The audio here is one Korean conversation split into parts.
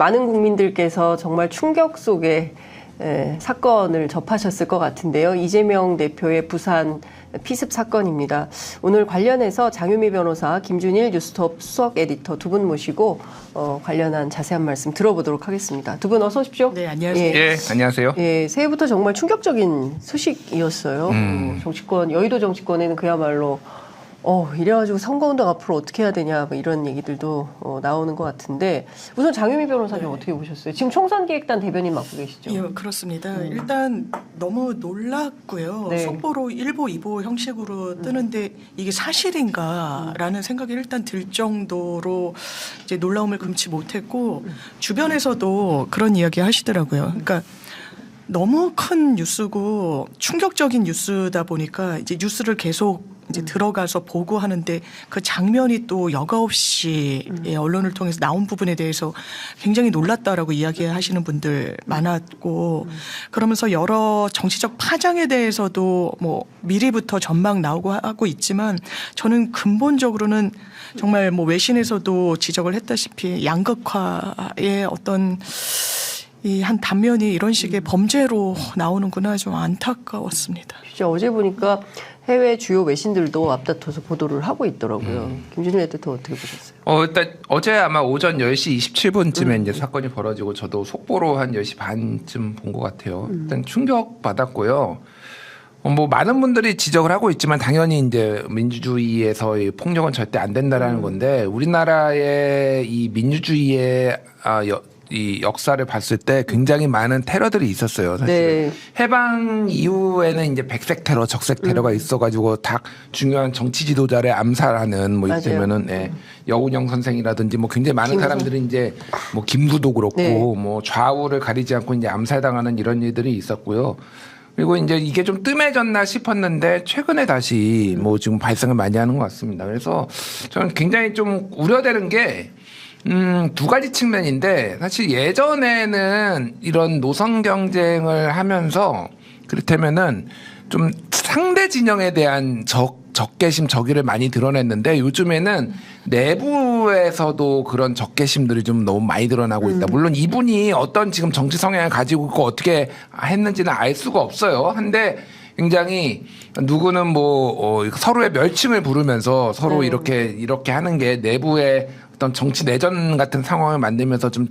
많은 국민들께서 정말 충격 속에 사건을 접하셨을 것 같은데요. 이재명 대표의 부산 피습 사건입니다. 오늘 관련해서 장유미 변호사, 김준일 뉴스톱 수석 에디터 두 분 모시고 관련한 자세한 말씀 들어보도록 하겠습니다. 두 분 어서 오십시오. 네, 안녕하세요. 예, 안녕하세요. 예, 새해부터 정말 충격적인 소식이었어요. 정치권, 여의도 정치권에는 그야말로 이래가지고 선거운동 앞으로 어떻게 해야 되냐 뭐 이런 얘기들도 나오는 것 같은데 우선 장유미 변호사님 어떻게 보셨어요? 지금 총선기획단 대변인 맡고 계시죠? 예, 그렇습니다. 일단 너무 놀랐고요. 네. 속보로 1보, 2보 형식으로 뜨는데 이게 사실인가라는 생각이 일단 들 정도로 이제 놀라움을 금치 못했고 주변에서도 그런 이야기 하시더라고요. 그러니까 너무 큰 뉴스고 충격적인 뉴스다 보니까 이제 뉴스를 계속 이제 들어가서 보고 하는데 그 장면이 또 여과 없이 언론을 통해서 나온 부분에 대해서 굉장히 놀랐다라고 이야기하시는 분들 많았고 그러면서 여러 정치적 파장에 대해서도 뭐 미리부터 전망 나오고 하고 있지만 저는 근본적으로는 정말 뭐 외신에서도 지적을 했다시피 양극화의 어떤 이 한 단면이 이런 식의 범죄로 나오는구나 좀 안타까웠습니다. 진짜 어제 보니까 해외 주요 외신들도 앞다퉈서 보도를 하고 있더라고요. 김준일 에디터 어떻게 보셨어요? 일단 어제 아마 오전 10시 27분쯤에 이제 사건이 벌어지고 저도 속보로 한 10시 반쯤 본 것 같아요. 일단 충격 받았고요. 뭐 많은 분들이 지적을 하고 있지만 당연히 이제 민주주의에서의 폭력은 절대 안 된다라는 건데 우리나라의 이 민주주의의 이 역사를 봤을 때 굉장히 많은 테러들이 있었어요. 사실 네. 해방 이후에는 이제 백색 테러, 적색 테러가 있어가지고 다 중요한 정치 지도자를 암살하는 뭐 이때면은 여운형 선생이라든지 뭐 굉장히 많은 사람들이 이제 뭐 김구도 그렇고 네. 뭐 좌우를 가리지 않고 이제 암살당하는 이런 일들이 있었고요. 그리고 이제 이게 좀 뜸해졌나 싶었는데 최근에 다시 뭐 지금 발생을 많이 하는 것 같습니다. 그래서 저는 굉장히 좀 우려되는 게 두 가지 측면인데 사실 예전에는 이런 노선 경쟁을 하면서 그렇다면은 좀 상대 진영에 대한 적개심, 적의를 많이 드러냈는데 요즘에는 내부에서도 그런 적개심들이 좀 너무 많이 드러나고 있다. 물론 이분이 어떤 지금 정치 성향을 가지고 있고 어떻게 했는지는 알 수가 없어요. 한데 굉장히 누구는 뭐 서로의 멸칭을 부르면서 서로 이렇게 하는 게 내부의 어떤 정치 내전 같은 상황을 만들면서 좀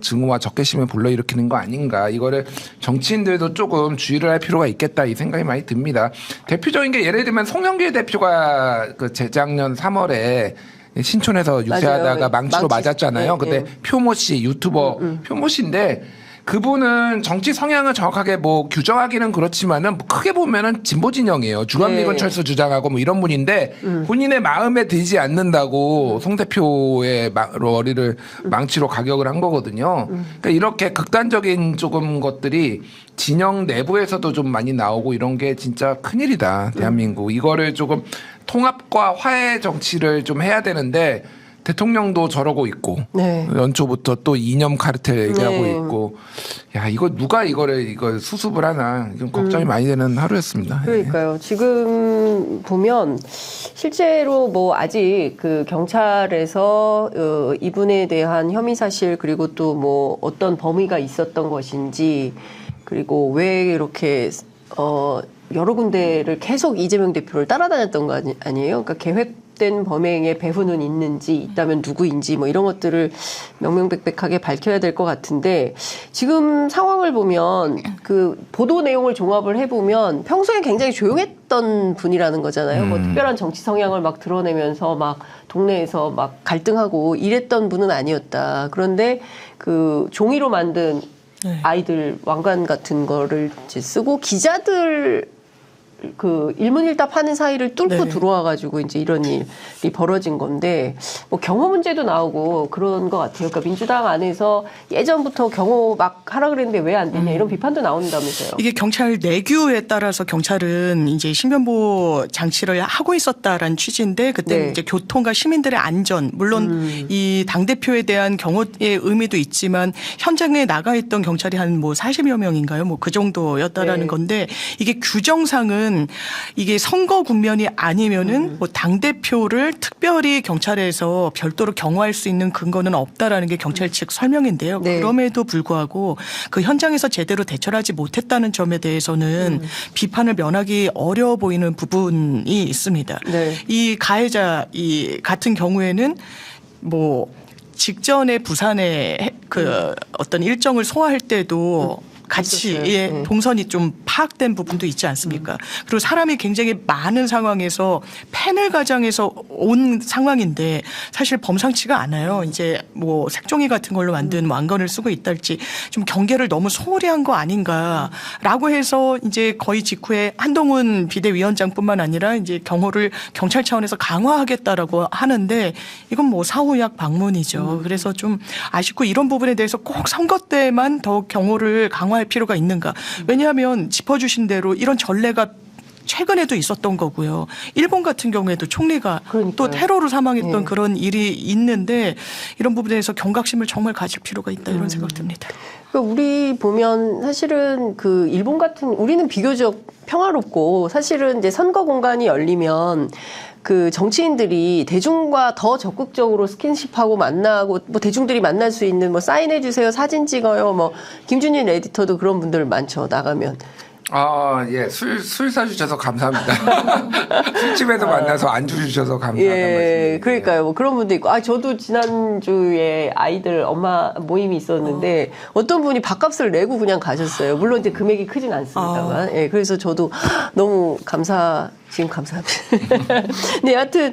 증오와 적개심을 불러일으키는 거 아닌가. 이거를 정치인들도 조금 주의를 할 필요가 있겠다 이 생각이 많이 듭니다. 대표적인 게 예를 들면 송영길 대표가 그 재작년 3월에 신촌에서 유세하다가 망치로 맞았잖아요. 그때 표모 씨 유튜버 표모 씨인데 그분은 정치 성향을 정확하게 뭐 규정하기는 그렇지만은 크게 보면은 진보 진영이에요. 주한미군 철수 주장하고 뭐 이런 분인데 본인의 마음에 들지 않는다고 송 대표의 머리를 망치로 가격을 한 거거든요. 그러니까 이렇게 극단적인 조금 것들이 진영 내부에서도 좀 많이 나오고 이런 게 진짜 큰일이다. 대한민국. 이거를 조금 통합과 화해 정치를 좀 해야 되는데 대통령도 저러고 있고 연초부터 또 이념 카르텔 얘기하고 있고 야 이거 누가 이걸 수습을 하나 좀 걱정이 많이 되는 하루였습니다. 그러니까요. 지금 보면 실제로 뭐 아직 그 경찰에서 이분에 대한 혐의 사실 그리고 또 뭐 어떤 범위가 있었던 것인지 그리고 왜 이렇게 여러 군데를 계속 이재명 대표를 따라다녔던 거 아니에요? 그러니까 계획된 범행의 배후는 있는지 있다면 누구인지 뭐 이런 것들을 명명백백하게 밝혀야 될 것 같은데 지금 상황을 보면 그 보도 내용을 종합을 해보면 평소에 굉장히 조용했던 분이라는 거잖아요. 뭐 특별한 정치 성향을 막 드러내면서 막 동네에서 막 갈등하고 이랬던 분은 아니었다. 그런데 그 종이로 만든 아이들 왕관 같은 거를 이제 쓰고 기자들 그 일문일답하는 사이를 뚫고 들어와가지고 이제 이런 일이 벌어진 건데 뭐 경호 문제도 나오고 그런 것 같아요. 그러니까 민주당 안에서 예전부터 경호 막 하라 그랬는데 왜 안 되냐 이런 비판도 나온다면서요. 이게 경찰 내규에 따라서 경찰은 이제 신변보호 장치를 하고 있었다라는 취지인데 그때 이제 교통과 시민들의 안전 물론 이 당대표에 대한 경호의 의미도 있지만 현장에 나가 있던 경찰이 한 뭐 40여 명인가요? 뭐 그 정도였다라는 건데 이게 규정상은 일단은 이게 선거 국면이 아니면은 뭐 당대표를 특별히 경찰에서 별도로 경호할 수 있는 근거는 없다라는 게 경찰 측 설명인데요. 네. 그럼에도 불구하고 그 현장에서 제대로 대처를 하지 못했다는 점에 대해서는 비판을 면하기 어려워 보이는 부분이 있습니다. 네. 이 가해자 이 같은 경우에는 뭐 직전에 부산에 그 어떤 일정을 소화할 때도 같이 있었어요. 예, 네. 동선이 좀 파악된 부분도 있지 않습니까? 그리고 사람이 굉장히 많은 상황에서 펜을 가장해서 온 상황인데 사실 범상치가 않아요. 이제 뭐 색종이 같은 걸로 만든 왕건을 쓰고 있달지 좀 경계를 너무 소홀히 한 거 아닌가라고 해서 이제 거의 직후에 한동훈 비대위원장뿐만 아니라 이제 경호를 경찰 차원에서 강화하겠다라고 하는데 이건 뭐 사후약 방문이죠. 그래서 좀 아쉽고 이런 부분에 대해서 꼭 선거 때만 더 경호를 강화할 필요가 있는가. 왜냐하면 짚어주신 대로 이런 전례가 최근에도 있었던 거고요. 일본 같은 경우에도 총리가 그러니까요. 또 테러로 사망했던 네. 그런 일이 있는데 이런 부분에 대해서 경각심을 정말 가질 필요가 있다 이런 생각 듭니다. 그러니까 우리 보면 사실은 그 일본 같은 우리는 비교적 평화롭고 사실은 이제 선거 공간이 열리면 그 정치인들이 대중과 더 적극적으로 스킨십하고 만나고 뭐 대중들이 만날 수 있는 뭐 사인해 주세요, 사진 찍어요, 뭐 김준일 에디터도 그런 분들 많죠 나가면. 예. 술 사주셔서 감사합니다. 술집에서 만나서 안주 주셔서 감사하다는 예, 말씀. 그러니까요. 뭐 그런 분도 있고, 저도 지난주에 아이들 엄마 모임이 있었는데, 어떤 분이 밥값을 내고 그냥 가셨어요. 물론 이제 금액이 크진 않습니다만. 예, 그래서 저도 너무 지금 감사합니다. 네, 여하튼,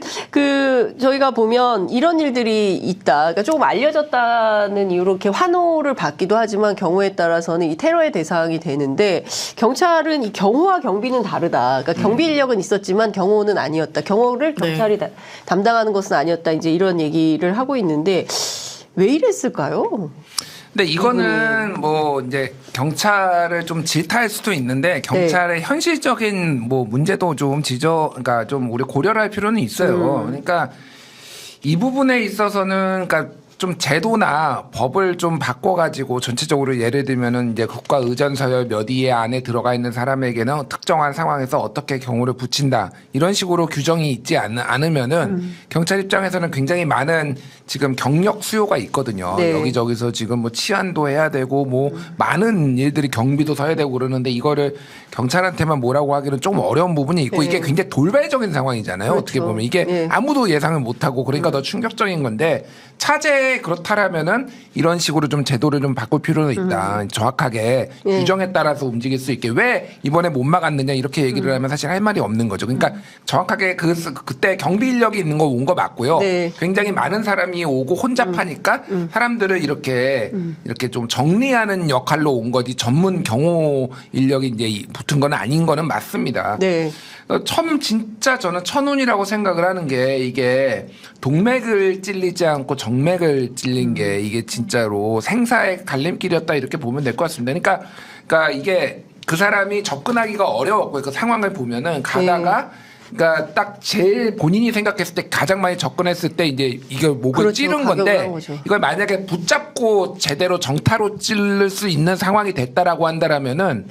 저희가 보면 이런 일들이 있다. 그러니까 조금 알려졌다는 이유로 이렇게 환호를 받기도 하지만 경우에 따라서는 이 테러의 대상이 되는데, 경찰은 이 경호와 경비는 다르다. 그러니까 경비 인력은 있었지만 경호는 아니었다. 경호를 경찰이 담당하는 것은 아니었다. 이제 이런 얘기를 하고 있는데, 왜 이랬을까요? 근데 이거는 뭐 이제 경찰을 좀 질타할 수도 있는데 경찰의 현실적인 뭐 문제도 좀 그러니까 좀 우리 고려를 할 필요는 있어요. 그러니까 이 부분에 있어서는 그러니까 좀 제도나 법을 좀 바꿔가지고 전체적으로 예를 들면은 이제 국가 의전 서열 몇 위에 안에 들어가 있는 사람에게는 특정한 상황에서 어떻게 경호를 붙인다 이런 식으로 규정이 있지 않으면은 경찰 입장에서는 굉장히 많은 지금 경력 수요가 있거든요. 네. 여기저기서 지금 뭐 치안도 해야 되고 뭐 많은 일들이 경비도 서야 되고 그러는데 이거를 경찰한테만 뭐라고 하기는 좀 어려운 부분이 있고 네. 이게 굉장히 돌발적인 상황이잖아요. 그렇죠. 어떻게 보면 이게 네. 아무도 예상을 못하고 그러니까 더 충격적인 건데 차제에 그렇다라면은 이런 식으로 좀 제도를 좀 바꿀 필요는 있다. 정확하게 예. 규정에 따라서 움직일 수 있게 왜 이번에 못 막았느냐 이렇게 얘기를 하면 사실 할 말이 없는 거죠. 그러니까 정확하게 그때 경비 인력이 있는 거 온 거 맞고요. 네. 굉장히 많은 사람이 오고 혼잡하니까 사람들을 이렇게 좀 정리하는 역할로 온 거지 전문 경호 인력이 이제 붙은 건 아닌 거는 맞습니다. 네. 진짜 저는 천운이라고 생각을 하는 게 이게 동맥을 찔리지 않고 정맥을 찔린 게 이게 진짜로 생사의 갈림길이었다 이렇게 보면 될 것 같습니다. 그러니까 이게 그 사람이 접근하기가 어려웠고요. 그 상황을 보면은 가다가 그러니까 딱 제일 본인이 생각했을 때 가장 많이 접근했을 때 이제 이게 목을 그렇죠. 찌른 가격을 건데 한 거죠. 이걸 만약에 붙잡고 제대로 정타로 찌를 수 있는 상황이 됐다라고 한다라면은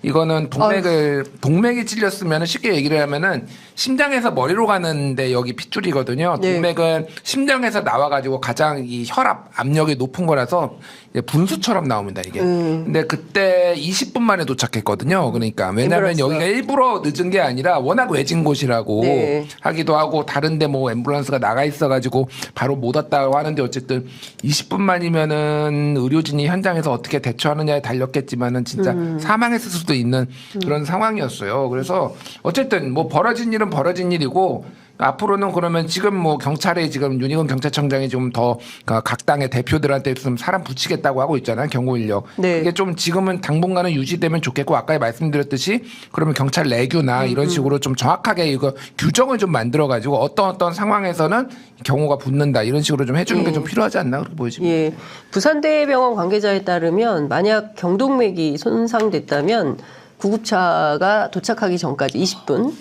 이거는 동맥이 찔렸으면 쉽게 얘기를 하면은 심장에서 머리로 가는데 여기 핏줄이거든요. 네. 동맥은 심장에서 나와가지고 가장 이 혈압 압력이 높은 거라서 이제 분수처럼 나옵니다 이게. 근데 그때 20분 만에 도착했거든요. 그러니까 왜냐하면 앰뷸런스가. 여기가 일부러 늦은 게 아니라 워낙 외진 곳이라고 네. 하기도 하고 다른데 뭐 앰뷸런스가 나가 있어가지고 바로 못 왔다고 하는데 어쨌든 20분 만이면은 의료진이 현장에서 어떻게 대처하느냐에 달렸겠지만은 진짜 사망했을 수도 있는 그런 상황이었어요. 그래서 어쨌든 뭐 벌어진 일은 벌어진 일이고 앞으로는 그러면 지금 뭐 경찰에 지금 윤희근 경찰청장이 좀 더 각 당의 대표들한테 좀 사람 붙이겠다고 하고 있잖아요. 경호 인력. 네. 그게 좀 지금은 당분간은 유지되면 좋겠고 아까 말씀드렸듯이 그러면 경찰 내규나 이런 식으로 좀 정확하게 이거 규정을 좀 만들어 가지고 어떤 상황에서는 경호가 붙는다 이런 식으로 좀 해주는 게 좀 필요하지 않나 그렇게 보여집니다. 예. 부산대병원 관계자에 따르면 만약 경동맥이 손상됐다면 구급차가 도착하기 전까지 20분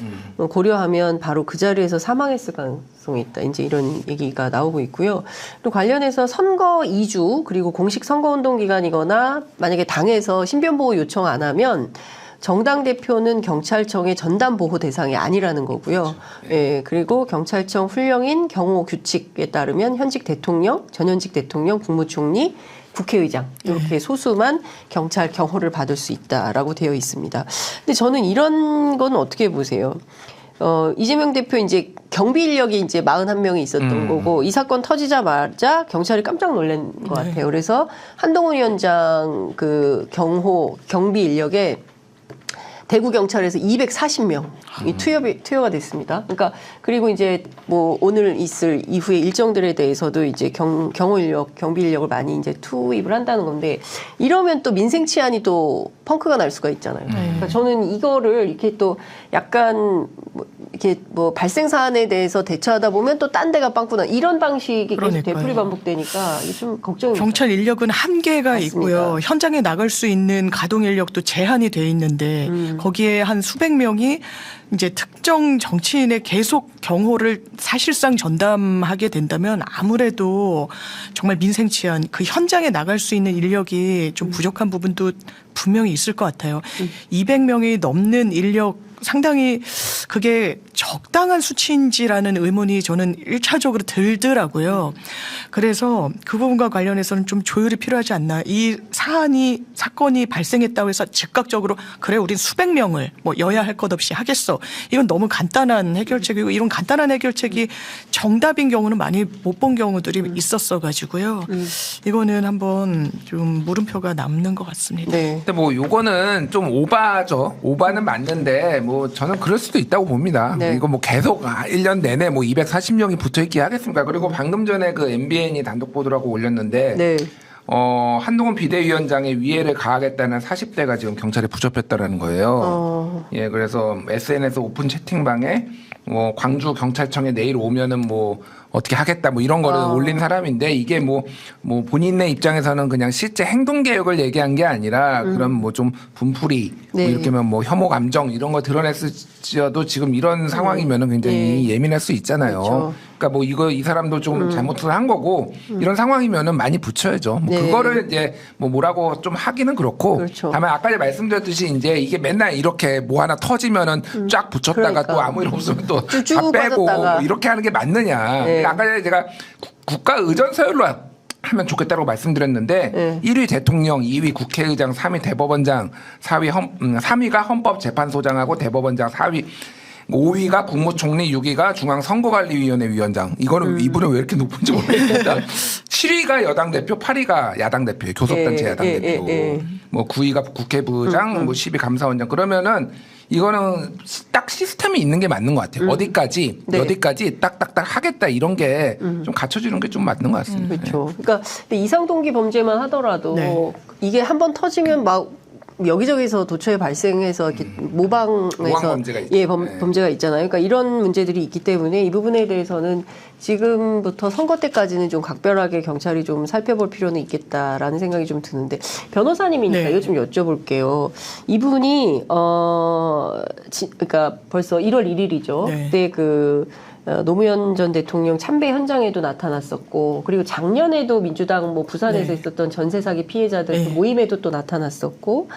고려하면 바로 그 자리에서 사망했을 가능성이 있다. 이제 이런 얘기가 나오고 있고요. 또 관련해서 선거 2주 그리고 공식 선거운동 기간이거나 만약에 당에서 신변보호 요청 안 하면 정당 대표는 경찰청의 전담 보호 대상이 아니라는 거고요. 예, 그리고 경찰청 훈령인 경호 규칙에 따르면 현직 대통령, 전현직 대통령, 국무총리, 국회의장 이렇게 소수만 경찰 경호를 받을 수 있다라고 되어 있습니다. 근데 저는 이런 건 어떻게 보세요? 이재명 대표 이제 경비 인력이 이제 41명이 있었던 거고 이 사건 터지자마자 경찰이 깜짝 놀란 것 같아요. 그래서 한동훈 위원장 그 경비 인력에 대구 경찰에서 240명이 투여가 됐습니다. 그러니까 그리고 이제 뭐 오늘 있을 이후의 일정들에 대해서도 이제 경호 인력, 경비 인력을 많이 이제 투입을 한다는 건데 이러면 또 민생 치안이 또 펑크가 날 수가 있잖아요. 그러니까 저는 이거를 이렇게 또 약간 이렇게 뭐 발생 사안에 대해서 대처하다 보면 또 딴 데가 빵꾸나 이런 방식이 계속 되풀이 반복되니까 이게 좀 걱정입니다. 경찰 인력은 한계가 맞습니다. 있고요. 현장에 나갈 수 있는 가동 인력도 제한이 돼 있는데 거기에 한 수백 명이 이제 특정 정치인의 계속 경호를 사실상 전담하게 된다면 아무래도 정말 민생 치안 그 현장에 나갈 수 있는 인력이 좀 부족한 부분도 분명히 있을 것 같아요. 200명이 넘는 인력 상당히 그게 적당한 수치인지라는 의문이 저는 1차적으로 들더라고요. 그래서 그 부분과 관련해서는 좀 조율이 필요하지 않나. 이 사건이 발생했다고 해서 즉각적으로 그래 우린 수백 명을 뭐 여야 할 것 없이 하겠어. 이건 너무 간단한 해결책이고 이런 간단한 해결책이 정답인 경우는 많이 못 본 경우들이 있었어 가지고요. 이거는 한번 좀 물음표가 남는 것 같습니다. 네. 근데 뭐 요거는 좀 오바죠. 오바는 맞는데 뭐 저는 그럴 수도 있다고 봅니다. 네. 이거 뭐 계속 1년 내내 뭐 240명이 붙어 있게 하겠습니까? 그리고 방금 전에 그 MBN이 단독 보도라고 올렸는데 네. 한동훈 비대위원장의 위해를 가하겠다는 40대가 지금 경찰에 붙잡혔다라는 거예요. 예, 그래서 SNS 오픈 채팅방에 뭐 광주 경찰청에 내일 오면은 뭐 어떻게 하겠다 뭐 이런 거를 올린 사람인데 이게 뭐 본인의 입장에서는 그냥 실제 행동 개혁을 얘기한 게 아니라 그런 뭐 좀 분풀이 네. 뭐 이렇게 뭐 혐오 감정 이런 거 드러냈을지어도 지금 이런 상황이면은 굉장히 예민할 수 있잖아요. 그렇죠. 그러니까 뭐 이 사람도 좀 잘못을 한 거고 이런 상황이면은 많이 붙여야죠. 뭐 네. 그거를 이제 뭐 뭐라고 좀 하기는 그렇고 그렇죠. 다만 아까 말씀드렸듯이 이제 이게 맨날 이렇게 뭐 하나 터지면은 쫙 붙였다가 그러니까. 또 아무 일 없으면 또 다 쭉 빼고 빠졌다가. 뭐 이렇게 하는 게 맞느냐. 네. 아까 전에 제가 국가 의전 서열로 하면 좋겠다고 말씀드렸는데 네. 1위 대통령, 2위 국회의장, 3위 대법원장, 3위가 헌법재판소장하고 대법원장, 5위가 국무총리, 6위가 중앙선거관리위원회 위원장. 이거는 이분은 왜 이렇게 높은지 모르겠습니다. 7위가 여당 대표, 8위가 야당 대표예요. 교섭단체 야당 대표. 뭐 9위가 국회부장, 뭐 10위 감사원장. 그러면은 이거는 딱 시스템이 있는 게 맞는 것 같아요. 어디까지 딱딱딱 하겠다 이런 게 좀 갖춰지는 게 좀 맞는 것 같습니다. 그렇죠. 그러니까 근데 이상동기 범죄만 하더라도 네. 이게 한번 터지면 막 여기저기서 도처에 발생해서 이렇게 모방 범죄가 있죠. 예, 네. 범죄가 있잖아요. 그러니까 이런 문제들이 있기 때문에 이 부분에 대해서는 지금부터 선거 때까지는 좀 각별하게 경찰이 좀 살펴볼 필요는 있겠다라는 생각이 좀 드는데 변호사님이니까 네. 이거 좀 여쭤볼게요. 이분이 그러니까 벌써 1월 1일이죠. 네. 그때 노무현 전 대통령 참배 현장에도 나타났었고 그리고 작년에도 민주당 뭐 부산에서 네. 있었던 전세 사기 피해자들 네. 그 모임에도 또 나타났었고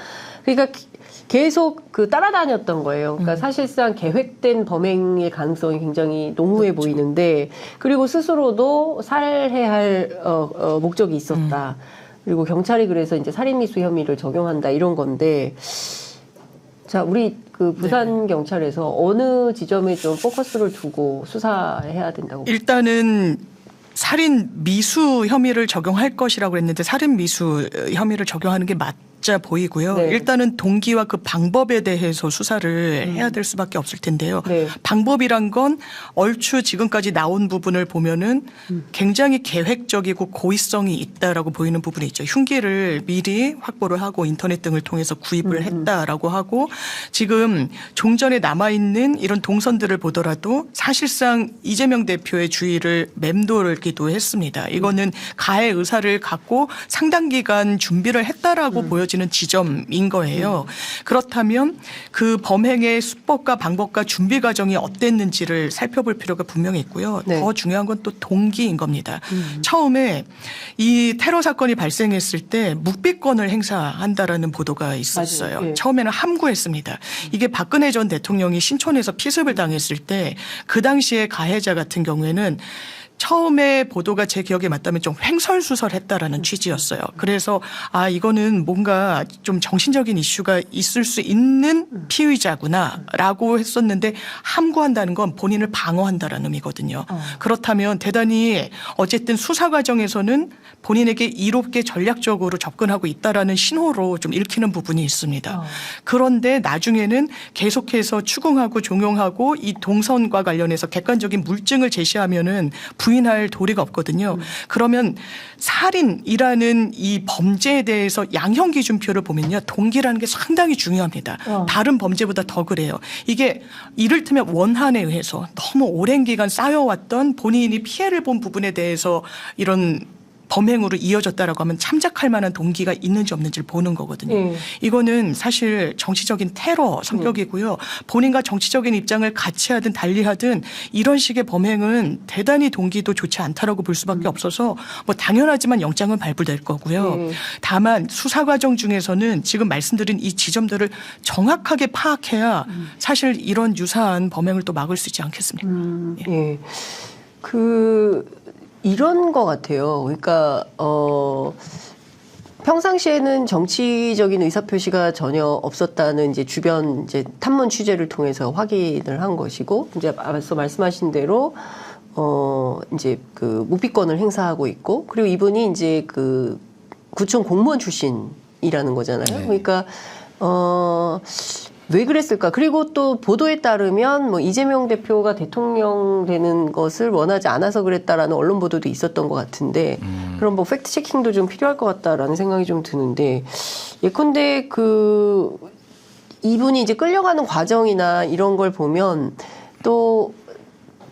그러니까 계속 따라다녔던 거예요. 그러니까 사실상 계획된 범행의 가능성이 굉장히 농후해 보이는데 그리고 스스로도 살해할 목적이 있었다. 그리고 경찰이 그래서 이제 살인미수 혐의를 적용한다 이런 건데 자, 우리 부산 경찰에서 어느 지점에 좀 포커스를 두고 수사해야 된다고 일단은 살인 미수 혐의를 적용할 것이라고 했는데 살인 미수 혐의를 적용하는 게 맞아 보이고요. 네. 일단은 동기와 그 방법에 대해서 수사를 해야 될 수밖에 없을 텐데요. 네. 방법이란 건 얼추 지금까지 나온 부분을 보면은 굉장히 계획적이고 고의성이 있다라고 보이는 부분이 있죠. 흉기를 미리 확보를 하고 인터넷 등을 통해서 구입을 했다라고 하고 지금 종전에 남아있는 이런 동선들을 보더라도 사실상 이재명 대표의 주의를 맴돌기도 했습니다. 이거는 가해 의사를 갖고 상당 기간 준비를 했다라고 보여집니다. 이어지는 지점인 거예요. 그렇다면 그 범행의 수법과 방법과 준비 과정이 어땠는지를 살펴볼 필요가 분명히 있고요. 네. 더 중요한 건 또 동기인 겁니다. 처음에 이 테러 사건이 발생했을 때 묵비권을 행사한다라는 보도가 있었어요. 맞아요. 예. 처음에는 함구했습니다. 이게 박근혜 전 대통령이 신촌에서 피습을 당했을 때 그 당시에 가해자 같은 경우에는 처음에 보도가 제 기억에 맞다면 좀 횡설수설했다라는 취지였어요. 그래서 이거는 뭔가 좀 정신적인 이슈가 있을 수 있는 피의자구나라고 했었는데 함구한다는 건 본인을 방어한다라는 의미거든요. 그렇다면 대단히 어쨌든 수사 과정에서는 본인에게 이롭게 전략적으로 접근하고 있다라는 신호로 좀 읽히는 부분이 있습니다. 그런데 나중에는 계속해서 추궁하고 종용하고 이 동선과 관련해서 객관적인 물증을 제시하면은 부인할 도리가 없거든요. 그러면 살인이라는 이 범죄에 대해서 양형 기준표를 보면요. 동기라는 게 상당히 중요합니다. 다른 범죄보다 더 그래요. 이게 이를테면 원한에 의해서 너무 오랜 기간 쌓여왔던 본인이 피해를 본 부분에 대해서 이런 범행으로 이어졌다라고 하면 참작할 만한 동기가 있는지 없는지를 보는 거거든요. 이거는 사실 정치적인 테러 성격이고요. 본인과 정치적인 입장을 같이 하든 달리 하든 이런 식의 범행은 대단히 동기도 좋지 않다라고 볼 수밖에 없어서 뭐 당연하지만 영장은 발부될 거고요. 다만 수사 과정 중에서는 지금 말씀드린 이 지점들을 정확하게 파악해야 사실 이런 유사한 범행을 또 막을 수 있지 않겠습니까? 예. 이런 것 같아요. 그러니까, 평상시에는 정치적인 의사표시가 전혀 없었다는 이제 주변 이제 탐문 취재를 통해서 확인을 한 것이고, 이제 앞서 말씀하신 대로, 이제 그 묵비권을 행사하고 있고, 그리고 이분이 이제 그 구청 공무원 출신이라는 거잖아요. 네. 그러니까, 왜 그랬을까? 그리고 또 보도에 따르면 뭐 이재명 대표가 대통령 되는 것을 원하지 않아서 그랬다라는 언론 보도도 있었던 것 같은데 그런 뭐 팩트 체킹도 좀 필요할 것 같다라는 생각이 좀 드는데 예컨대 이분이 이제 끌려가는 과정이나 이런 걸 보면 또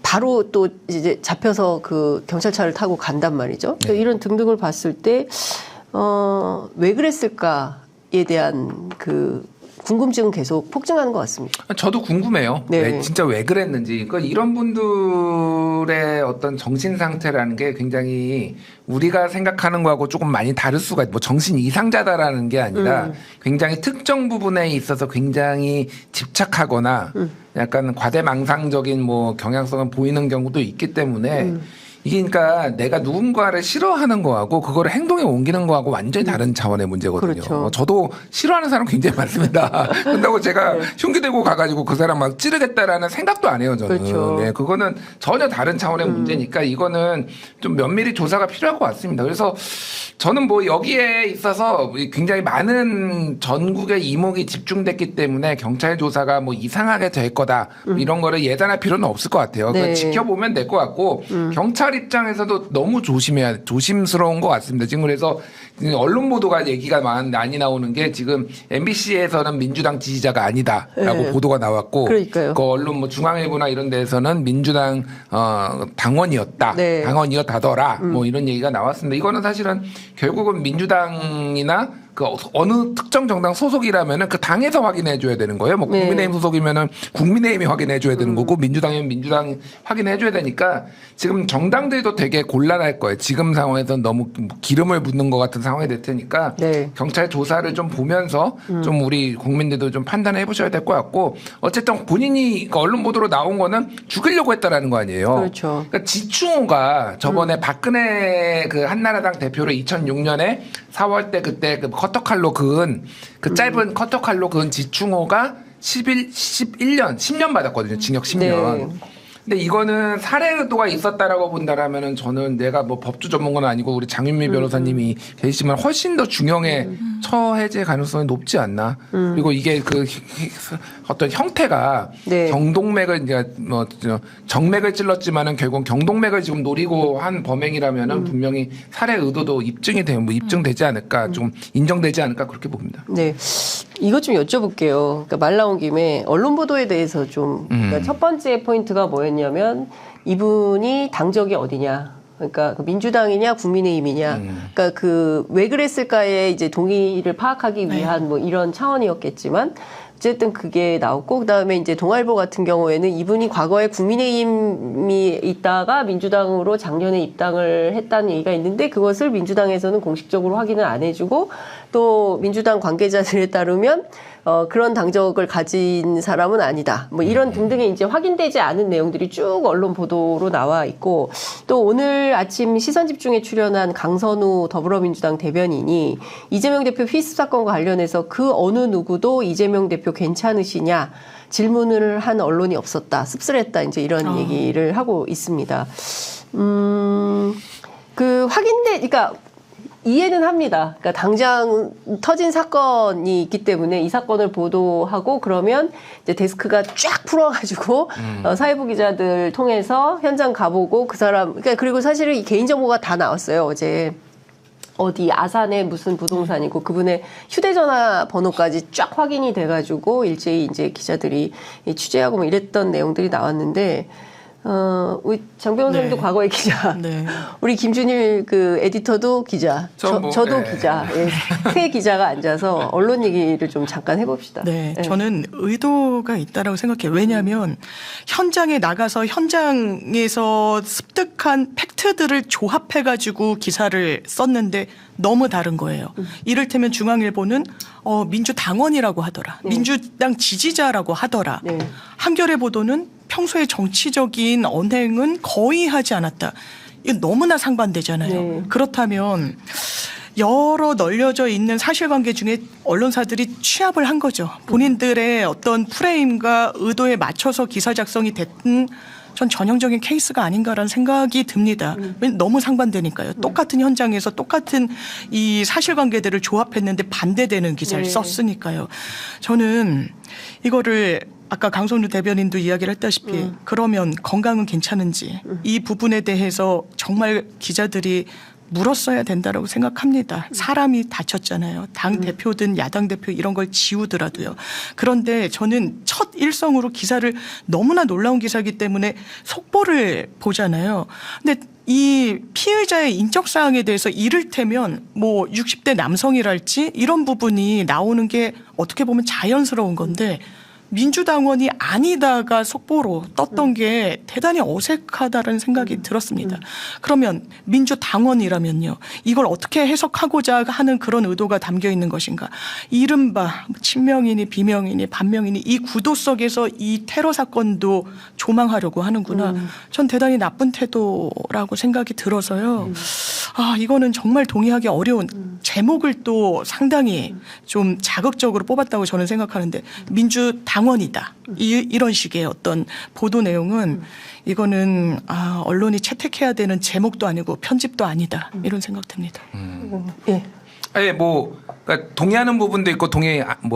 바로 또 이제 잡혀서 그 경찰차를 타고 간단 말이죠. 네. 이런 등등을 봤을 때 왜 그랬을까에 대한 그 궁금증은 계속 폭증하는 것 같습니다. 저도 궁금해요. 네. 진짜 왜 그랬는지. 그러니까 이런 분들의 어떤 정신 상태라는 게 굉장히 우리가 생각하는 거하고 조금 많이 다를 수가 있고, 뭐 정신 이상자다라는 게 아니라 굉장히 특정 부분에 있어서 굉장히 집착하거나 약간 과대망상적인 뭐 경향성을 보이는 경우도 있기 때문에 이게 그러니까 내가 누군가를 싫어하는 거하고 그거를 행동에 옮기는 거하고 완전히 다른 차원의 문제거든요. 그렇죠. 저도 싫어하는 사람 굉장히 많습니다. 그런다고 제가 흉기 들고 가가지고 그 사람 막 찌르겠다라는 생각도 안 해요, 저는. 그렇죠. 네, 그거는 전혀 다른 차원의 문제니까 이거는 좀 면밀히 조사가 필요할 것 같습니다. 그래서 저는 뭐 여기에 있어서 굉장히 많은 전국의 이목이 집중됐기 때문에 경찰 조사가 뭐 이상하게 될 거다 이런 거를 예단할 필요는 없을 것 같아요. 네. 그냥 지켜보면 될 것 같고 경찰 입장에서도 너무 조심스러운 것 같습니다. 지금 그래서 언론 보도가 얘기가 많이 나오는 게 지금 MBC에서는 민주당 지지자가 아니다라고 네. 보도가 나왔고, 그러니까요. 그 언론 뭐 중앙일보나 이런 데에서는 민주당 당원이었다, 네. 당원이었다더라, 뭐 이런 얘기가 나왔습니다. 이거는 사실은 결국은 민주당이나 그 어느 특정 정당 소속이라면은 그 당에서 확인해 줘야 되는 거예요. 뭐 네. 국민의힘 소속이면은 국민의힘이 확인해 줘야 되는 거고 민주당이면 민주당 확인해 줘야 되니까 지금 정당들도 되게 곤란할 거예요. 지금 상황에서는 너무 기름을 붓는 것 같은 상황이 될 테니까 네. 경찰 조사를 좀 보면서 좀 우리 국민들도 좀 판단해 보셔야 될 것 같고 어쨌든 본인이 그 언론 보도로 나온 거는 죽이려고 했다라는 거 아니에요. 그렇죠. 그러니까 지충호가 저번에 박근혜 그 한나라당 대표를 2006년에 4월 때 그때 그 커터칼로 그은 그 짧은 커터칼로 그은 지충호가 10년 받았거든요. 징역 10년. 네. 근데 이거는 살해 의도가 있었다라고 본다라면은 저는 내가 뭐 법조 전문가는 아니고 우리 장윤미 변호사님이 계시지만 훨씬 더 중형의 처해제 가능성이 높지 않나. 그리고 이게 그 어떤 형태가 네. 경동맥을 이제 뭐 정맥을 찔렀지만은 결국 경동맥을 지금 노리고 한 범행이라면은 분명히 살해 의도도 입증되지 않을까, 좀 인정되지 않을까 그렇게 봅니다. 네. 이것 좀 여쭤볼게요. 그러니까 말 나온 김에 언론 보도에 대해서 좀 그러니까 첫 번째 포인트가 뭐였냐면 이분이 당적이 어디냐. 그러니까 그 민주당이냐 국민의힘이냐. 그러니까 그 왜 그랬을까에 이제 동의를 파악하기 위한 뭐 이런 차원이었겠지만 어쨌든 그게 나왔고 그다음에 이제 동아일보 같은 경우에는 이분이 과거에 국민의힘이 있다가 민주당으로 작년에 입당을 했다는 얘기가 있는데 그것을 민주당에서는 공식적으로 확인을 안 해주고 또 민주당 관계자들에 따르면 그런 당적을 가진 사람은 아니다. 뭐 이런 등등의 이제 확인되지 않은 내용들이 쭉 언론 보도로 나와 있고 또 오늘 아침 시선집중에 출연한 강선우 더불어민주당 대변인이 이재명 대표 피습 사건과 관련해서 그 어느 누구도 이재명 대표 괜찮으시냐 질문을 한 언론이 없었다. 씁쓸했다. 이제 이런 얘기를 하고 있습니다. 그러니까 이해는 합니다. 그러니까 당장 터진 사건이 있기 때문에 이 사건을 보도하고 그러면 이제 데스크가 쫙 풀어가지고 사회부 기자들 통해서 현장 가보고 그 사람 그러니까 그리고 사실은 이 개인정보가 다 나왔어요. 어제 어디 아산에 무슨 부동산이고 그분의 휴대전화 번호까지 쫙 확인이 돼가지고 일제히 이제 기자들이 취재하고 뭐 이랬던 내용들이 나왔는데. 우리 장 변호사님도 네. 과거의 기자. 네. 우리 김준일 그 에디터도 기자. 저도 네. 기자. 예. 세 기자가 앉아서 언론 얘기를 좀 잠깐 해봅시다. 네, 예. 저는 의도가 있다라고 생각해요. 왜냐하면 현장에 나가서 현장에서 습득한 팩트들을 조합해가지고 기사를 썼는데 너무 다른 거예요. 이를테면 중앙일보는 민주당원이라고 하더라. 민주당 지지자라고 하더라. 네. 한겨레 보도는 평소에 정치적인 언행은 거의 하지 않았다. 이거 너무나 상반되잖아요. 네. 그렇다면 여러 널려져 있는 사실관계 중에 언론사들이 취합을 한 거죠. 본인들의 어떤 프레임과 의도에 맞춰서 기사 작성이 됐든 전 전형적인 케이스가 아닌가라는 생각이 듭니다. 너무 상반되니까요. 똑같은 현장에서 똑같은 이 사실관계들을 조합했는데 반대되는 기사를 네. 썼으니까요. 저는 이거를 아까 강선우 대변인도 이야기를 했다시피 그러면 건강은 괜찮은지 이 부분에 대해서 정말 기자들이 물었어야 된다라고 생각합니다. 사람이 다쳤잖아요. 당 대표든 야당 대표 이런 걸 지우더라도요. 그런데 저는 첫 일성으로 기사를 너무나 놀라운 기사이기 때문에 속보를 보잖아요. 근데 이 피해자의 인적사항에 대해서 이를테면 뭐 60대 남성이랄지 이런 부분이 나오는 게 어떻게 보면 자연스러운 건데 민주당원이 아니다가 속보로 떴던 게 대단히 어색하다는 생각이 들었습니다. 그러면 민주당원이라면요. 이걸 어떻게 해석하고자 하는 그런 의도가 담겨 있는 것인가. 이른바 친명이니 비명이니 반명이니 이 구도 속에서 이 테러 사건도 조망하려고 하는구나. 전 대단히 나쁜 태도라고 생각이 들어서요. 이거는 정말 동의하기 어려운 제목을 또 상당히 좀 자극적으로 뽑았다고 저는 생각하는데 민주당원이다. 이런 식의 어떤 보도 내용은 이거는 언론이 채택해야 되는 제목도 아니고 편집도 아니다. 이런 생각 듭니다. 예. 예, 그러니까 동의하는 부분도 있고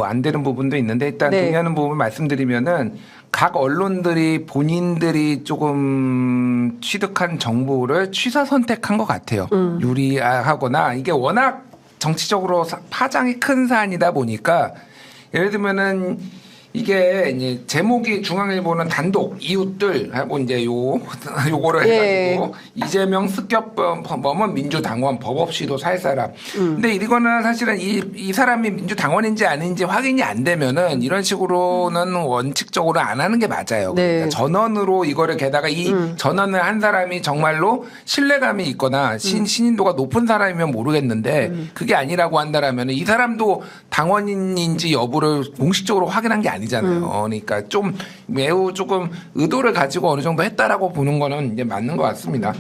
안 되는 부분도 있는데 일단 네. 동의하는 부분 말씀드리면은 각 언론들이 본인들이 조금 취득한 정보를 취사 선택한 것 같아요. 유리하거나 이게 워낙 정치적으로 파장이 큰 사안이다 보니까 예를 들면은 이게 이제 제목이 중앙일보는 단독 이웃들 하고 이제 요거를 해가지고 이재명 습격범은 민주당원 법 없이도 살 사람. 근데 이거는 사실은 이 사람이 민주당원인지 아닌지 확인이 안 되면은 이런 식으로는 원칙적으로 안 하는 게 맞아요. 네. 그러니까 전원으로 이거를 게다가 이 전원을 한 사람이 정말로 신뢰감이 있거나 신인도가 높은 사람이면 모르겠는데 그게 아니라고 한다라면 이 사람도 당원인지 여부를 공식적으로 확인한 게 아니잖아요. 그러니까 좀 매우 조금 의도를 가지고 어느 정도 했다라고 보는 거는 이제 맞는 것 같습니다.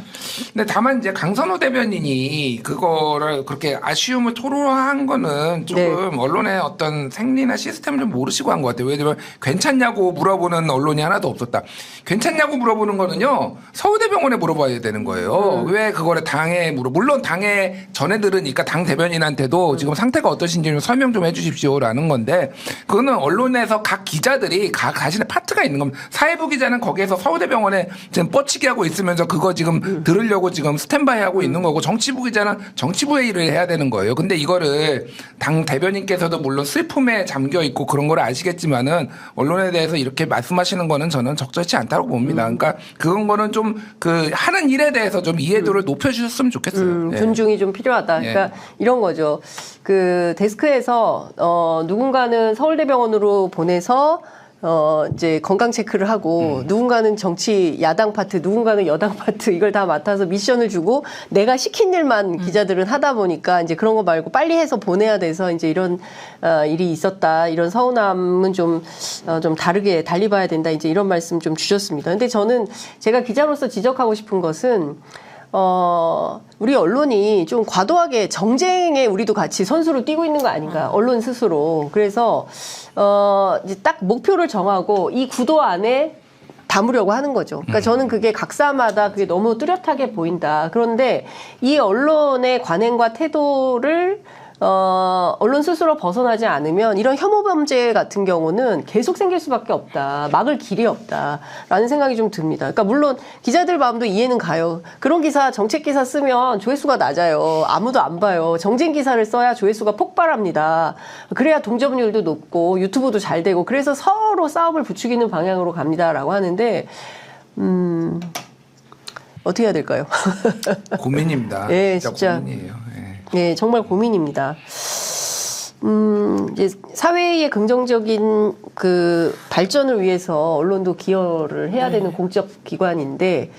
근데 다만 이제 강선우 대변인이 그거를 그렇게 아쉬움을 토로한 거는 조금 언론의 어떤 생리나 시스템을 좀 모르시고 한 것 같아요. 왜냐면 괜찮냐고 물어보는 언론이 하나도 없었다. 괜찮냐고 물어보는 거는요. 서울대병원에 물어봐야 되는 거예요. 왜 그거를 당에 물론 당에 전해 들으니까 당 대변인한테도 지금 상태가 어떠신지 좀 설명 좀 좀 해주십시오라는 건데 그거는 언론에서 각 기자들이 자신의 파트가 있는 겁니다. 사회부 기자는 거기에서 서울대병원에 지금 뻗치기 하고 있으면서 그거 지금 들으려고 지금 스탠바이 하고 있는 거고 정치부 기자는 정치부 회의를 해야 되는 거예요. 근데 이거를 당 대변인께서도 물론 슬픔에 잠겨 있고 그런 걸 아시겠지만은 언론에 대해서 이렇게 말씀하시는 거는 저는 적절치 않다고 봅니다. 그러니까 그런 거는 좀 그 하는 일에 대해서 좀 이해도를 높여주셨으면 좋겠어요. 예. 존중이 좀 필요하다. 그러니까 이런 거죠. 그 데스크에서 누군가는 서울대병원으로 보내서 이제 건강 체크를 하고 누군가는 정치 야당 파트, 누군가는 여당 파트 이걸 다 맡아서 미션을 주고 내가 시킨 일만 기자들은 하다 보니까 이제 그런 거 말고 빨리 해서 보내야 돼서 이제 이런 일이 있었다. 이런 서운함은 좀 다르게 달리 봐야 된다. 이제 이런 말씀 좀 주셨습니다. 근데 저는 제가 기자로서 지적하고 싶은 것은 우리 언론이 좀 과도하게 정쟁에 우리도 같이 선수로 뛰고 있는 거 아닌가, 언론 스스로. 그래서, 이제 딱 목표를 정하고 이 구도 안에 담으려고 하는 거죠. 그러니까 저는 그게 각사마다 그게 너무 뚜렷하게 보인다. 그런데 이 언론의 관행과 태도를 언론 스스로 벗어나지 않으면 이런 혐오 범죄 같은 경우는 계속 생길 수밖에 없다. 막을 길이 없다라는 생각이 좀 듭니다. 그러니까 물론 기자들 마음도 이해는 가요. 그런 기사, 정책 기사 쓰면 조회수가 낮아요. 아무도 안 봐요. 정쟁 기사를 써야 조회수가 폭발합니다. 그래야 동접률도 높고 유튜브도 잘 되고 그래서 서로 싸움을 부추기는 방향으로 갑니다라고 하는데 어떻게 해야 될까요? 고민입니다. 네, 진짜 고민이에요. 네, 정말 고민입니다. 이제 사회의 긍정적인 그 발전을 위해서 언론도 기여를 해야 되는 공적 기관인데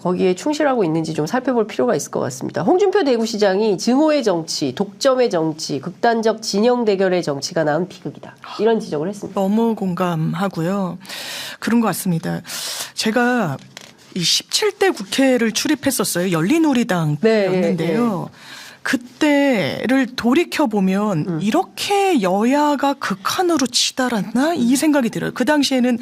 거기에 충실하고 있는지 좀 살펴볼 필요가 있을 것 같습니다. 홍준표 대구시장이 증오의 정치, 독점의 정치, 극단적 진영 대결의 정치가 낳은 비극이다. 이런 지적을 했습니다. 너무 공감하고요. 그런 것 같습니다. 제가 이 17대 국회를 출입했었어요. 열린우리당이었는데요. 그때를 돌이켜보면 이렇게 여야가 극한으로 치달았나? 이 생각이 들어요. 그 당시에는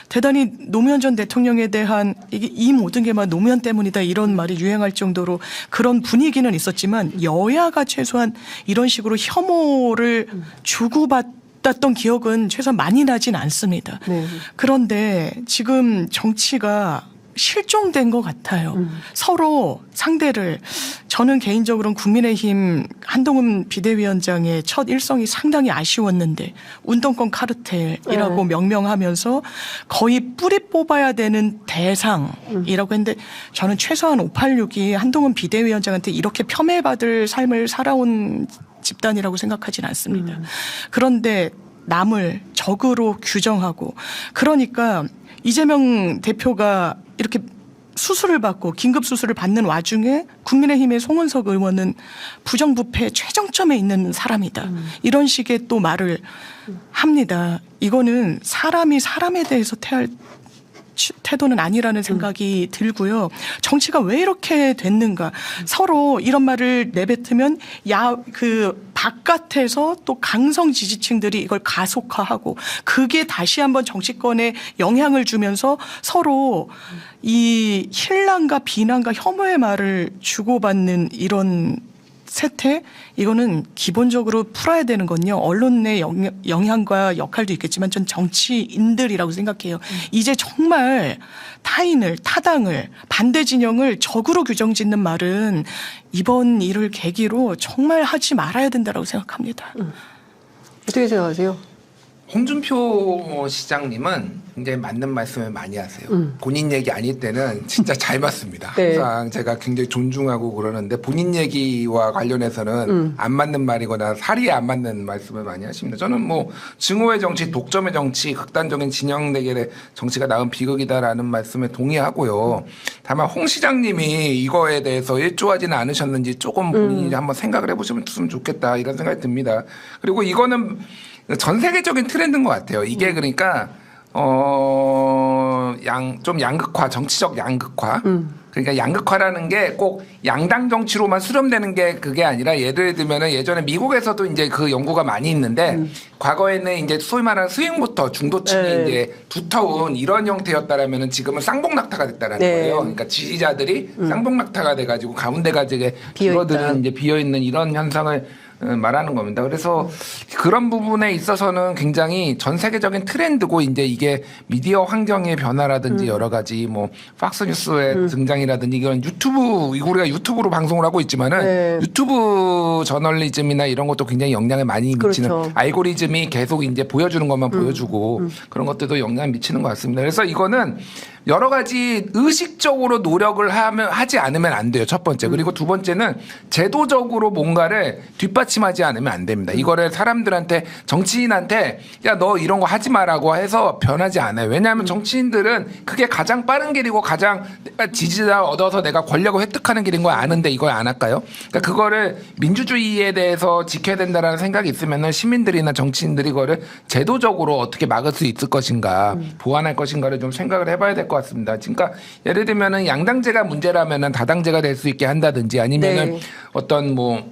대단히 노무현 전 대통령에 대한 이 모든 게 막 노무현 때문이다 이런 말이 유행할 정도로 그런 분위기는 있었지만 여야가 최소한 이런 식으로 혐오를 주고받았던 기억은 최소한 많이 나진 않습니다. 네. 그런데 지금 정치가 실종된 것 같아요. 서로 상대를 저는 개인적으로는 국민의힘 한동훈 비대위원장의 첫 일성이 상당히 아쉬웠는데 운동권 카르텔이라고 명명하면서 거의 뿌리 뽑아야 되는 대상이라고 했는데 저는 최소한 586이 한동훈 비대위원장한테 이렇게 폄훼받을 삶을 살아온 집단이라고 생각하지는 않습니다. 그런데 남을 적으로 규정하고 그러니까 이재명 대표가 이렇게 수술을 받고 긴급 수술을 받는 와중에 국민의힘의 송은석 의원은 부정부패 최정점에 있는 사람이다. 이런 식의 또 말을 합니다. 이거는 사람이 사람에 대해서 태할 태도는 아니라는 생각이 들고요. 정치가 왜 이렇게 됐는가. 서로 이런 말을 내뱉으면 그 바깥에서 또 강성 지지층들이 이걸 가속화하고 그게 다시 한번 정치권에 영향을 주면서 서로 이 힐난과 비난과 혐오의 말을 주고받는 이런 세태 이거는 기본적으로 풀어야 되는 건요. 언론의 영향과 역할도 있겠지만 전 정치인들이라고 생각해요. 이제 정말 타인을 타당을 반대 진영을 적으로 규정짓는 말은 이번 일을 계기로 정말 하지 말아야 된다고 생각합니다. 어떻게 생각하세요? 홍준표 시장님은 굉장히 맞는 말씀을 많이 하세요. 본인 얘기 아닐 때는 진짜 잘 맞습니다. 네. 항상 제가 굉장히 존중하고 그러는데 본인 얘기와 관련해서는 안 맞는 말이거나 사리에 안 맞는 말씀을 많이 하십니다. 저는 뭐 증오의 정치, 독점의 정치, 극단적인 진영 대결의 정치가 낳은 비극이다라는 말씀에 동의하고요. 다만 홍 시장님이 이거에 대해서 일조하지는 않으셨는지 조금 본인이 한번 생각을 해보시면 좋겠다 이런 생각이 듭니다. 그리고 이거는 전 세계적인 트렌드인 것 같아요. 이게 그러니까 좀 양극화, 정치적 양극화. 그러니까 양극화라는 게 꼭 양당 정치로만 수렴되는 게 그게 아니라 예를 들면은 예전에 미국에서도 이제 그 연구가 많이 있는데 과거에는 이제 소위 말하는 스윙부터 중도층이 이제 두터운 이런 형태였다라면은 지금은 쌍봉낙타가 됐다라는 거예요. 그러니까 지지자들이 쌍봉낙타가 돼가지고 가운데가 이제 줄어드는 이제 비어 있는 이런 현상을 말하는 겁니다. 그래서 그런 부분에 있어서는 굉장히 전 세계적인 트렌드고 이제 이게 미디어 환경의 변화라든지 여러 가지 뭐 팍스뉴스의 등장이라든지 이건 우리가 유튜브로 방송을 하고 있지만은 네. 유튜브 저널리즘이나 이런 것도 굉장히 영향을 많이 미치는 그렇죠. 알고리즘이 계속 이제 보여주는 것만 보여주고 그런 것들도 영향을 미치는 것 같습니다. 그래서 이거는 여러 가지 의식적으로 노력을 하지 않으면 안 돼요. 첫 번째. 그리고 두 번째는 제도적으로 뭔가를 뒷받침하지 않으면 안 됩니다. 이거를 사람들한테 정치인한테 야, 너 이런 거 하지 마라고 해서 변하지 않아요. 왜냐하면 정치인들은 그게 가장 빠른 길이고 가장 내가 지지를 얻어서 내가 권력을 획득하는 길인 걸 아는데 이걸 안 할까요? 그러니까 그거를 민주주의에 대해서 지켜야 된다라는 생각이 있으면은 시민들이나 정치인들이 이거를 제도적으로 어떻게 막을 수 있을 것인가, 보완할 것인가를 좀 생각을 해봐야 될 것 같습니다. 그러니까 예를 들면은 양당제가 문제라면은 다당제가 될 수 있게 한다든지 아니면은 네. 어떤 뭐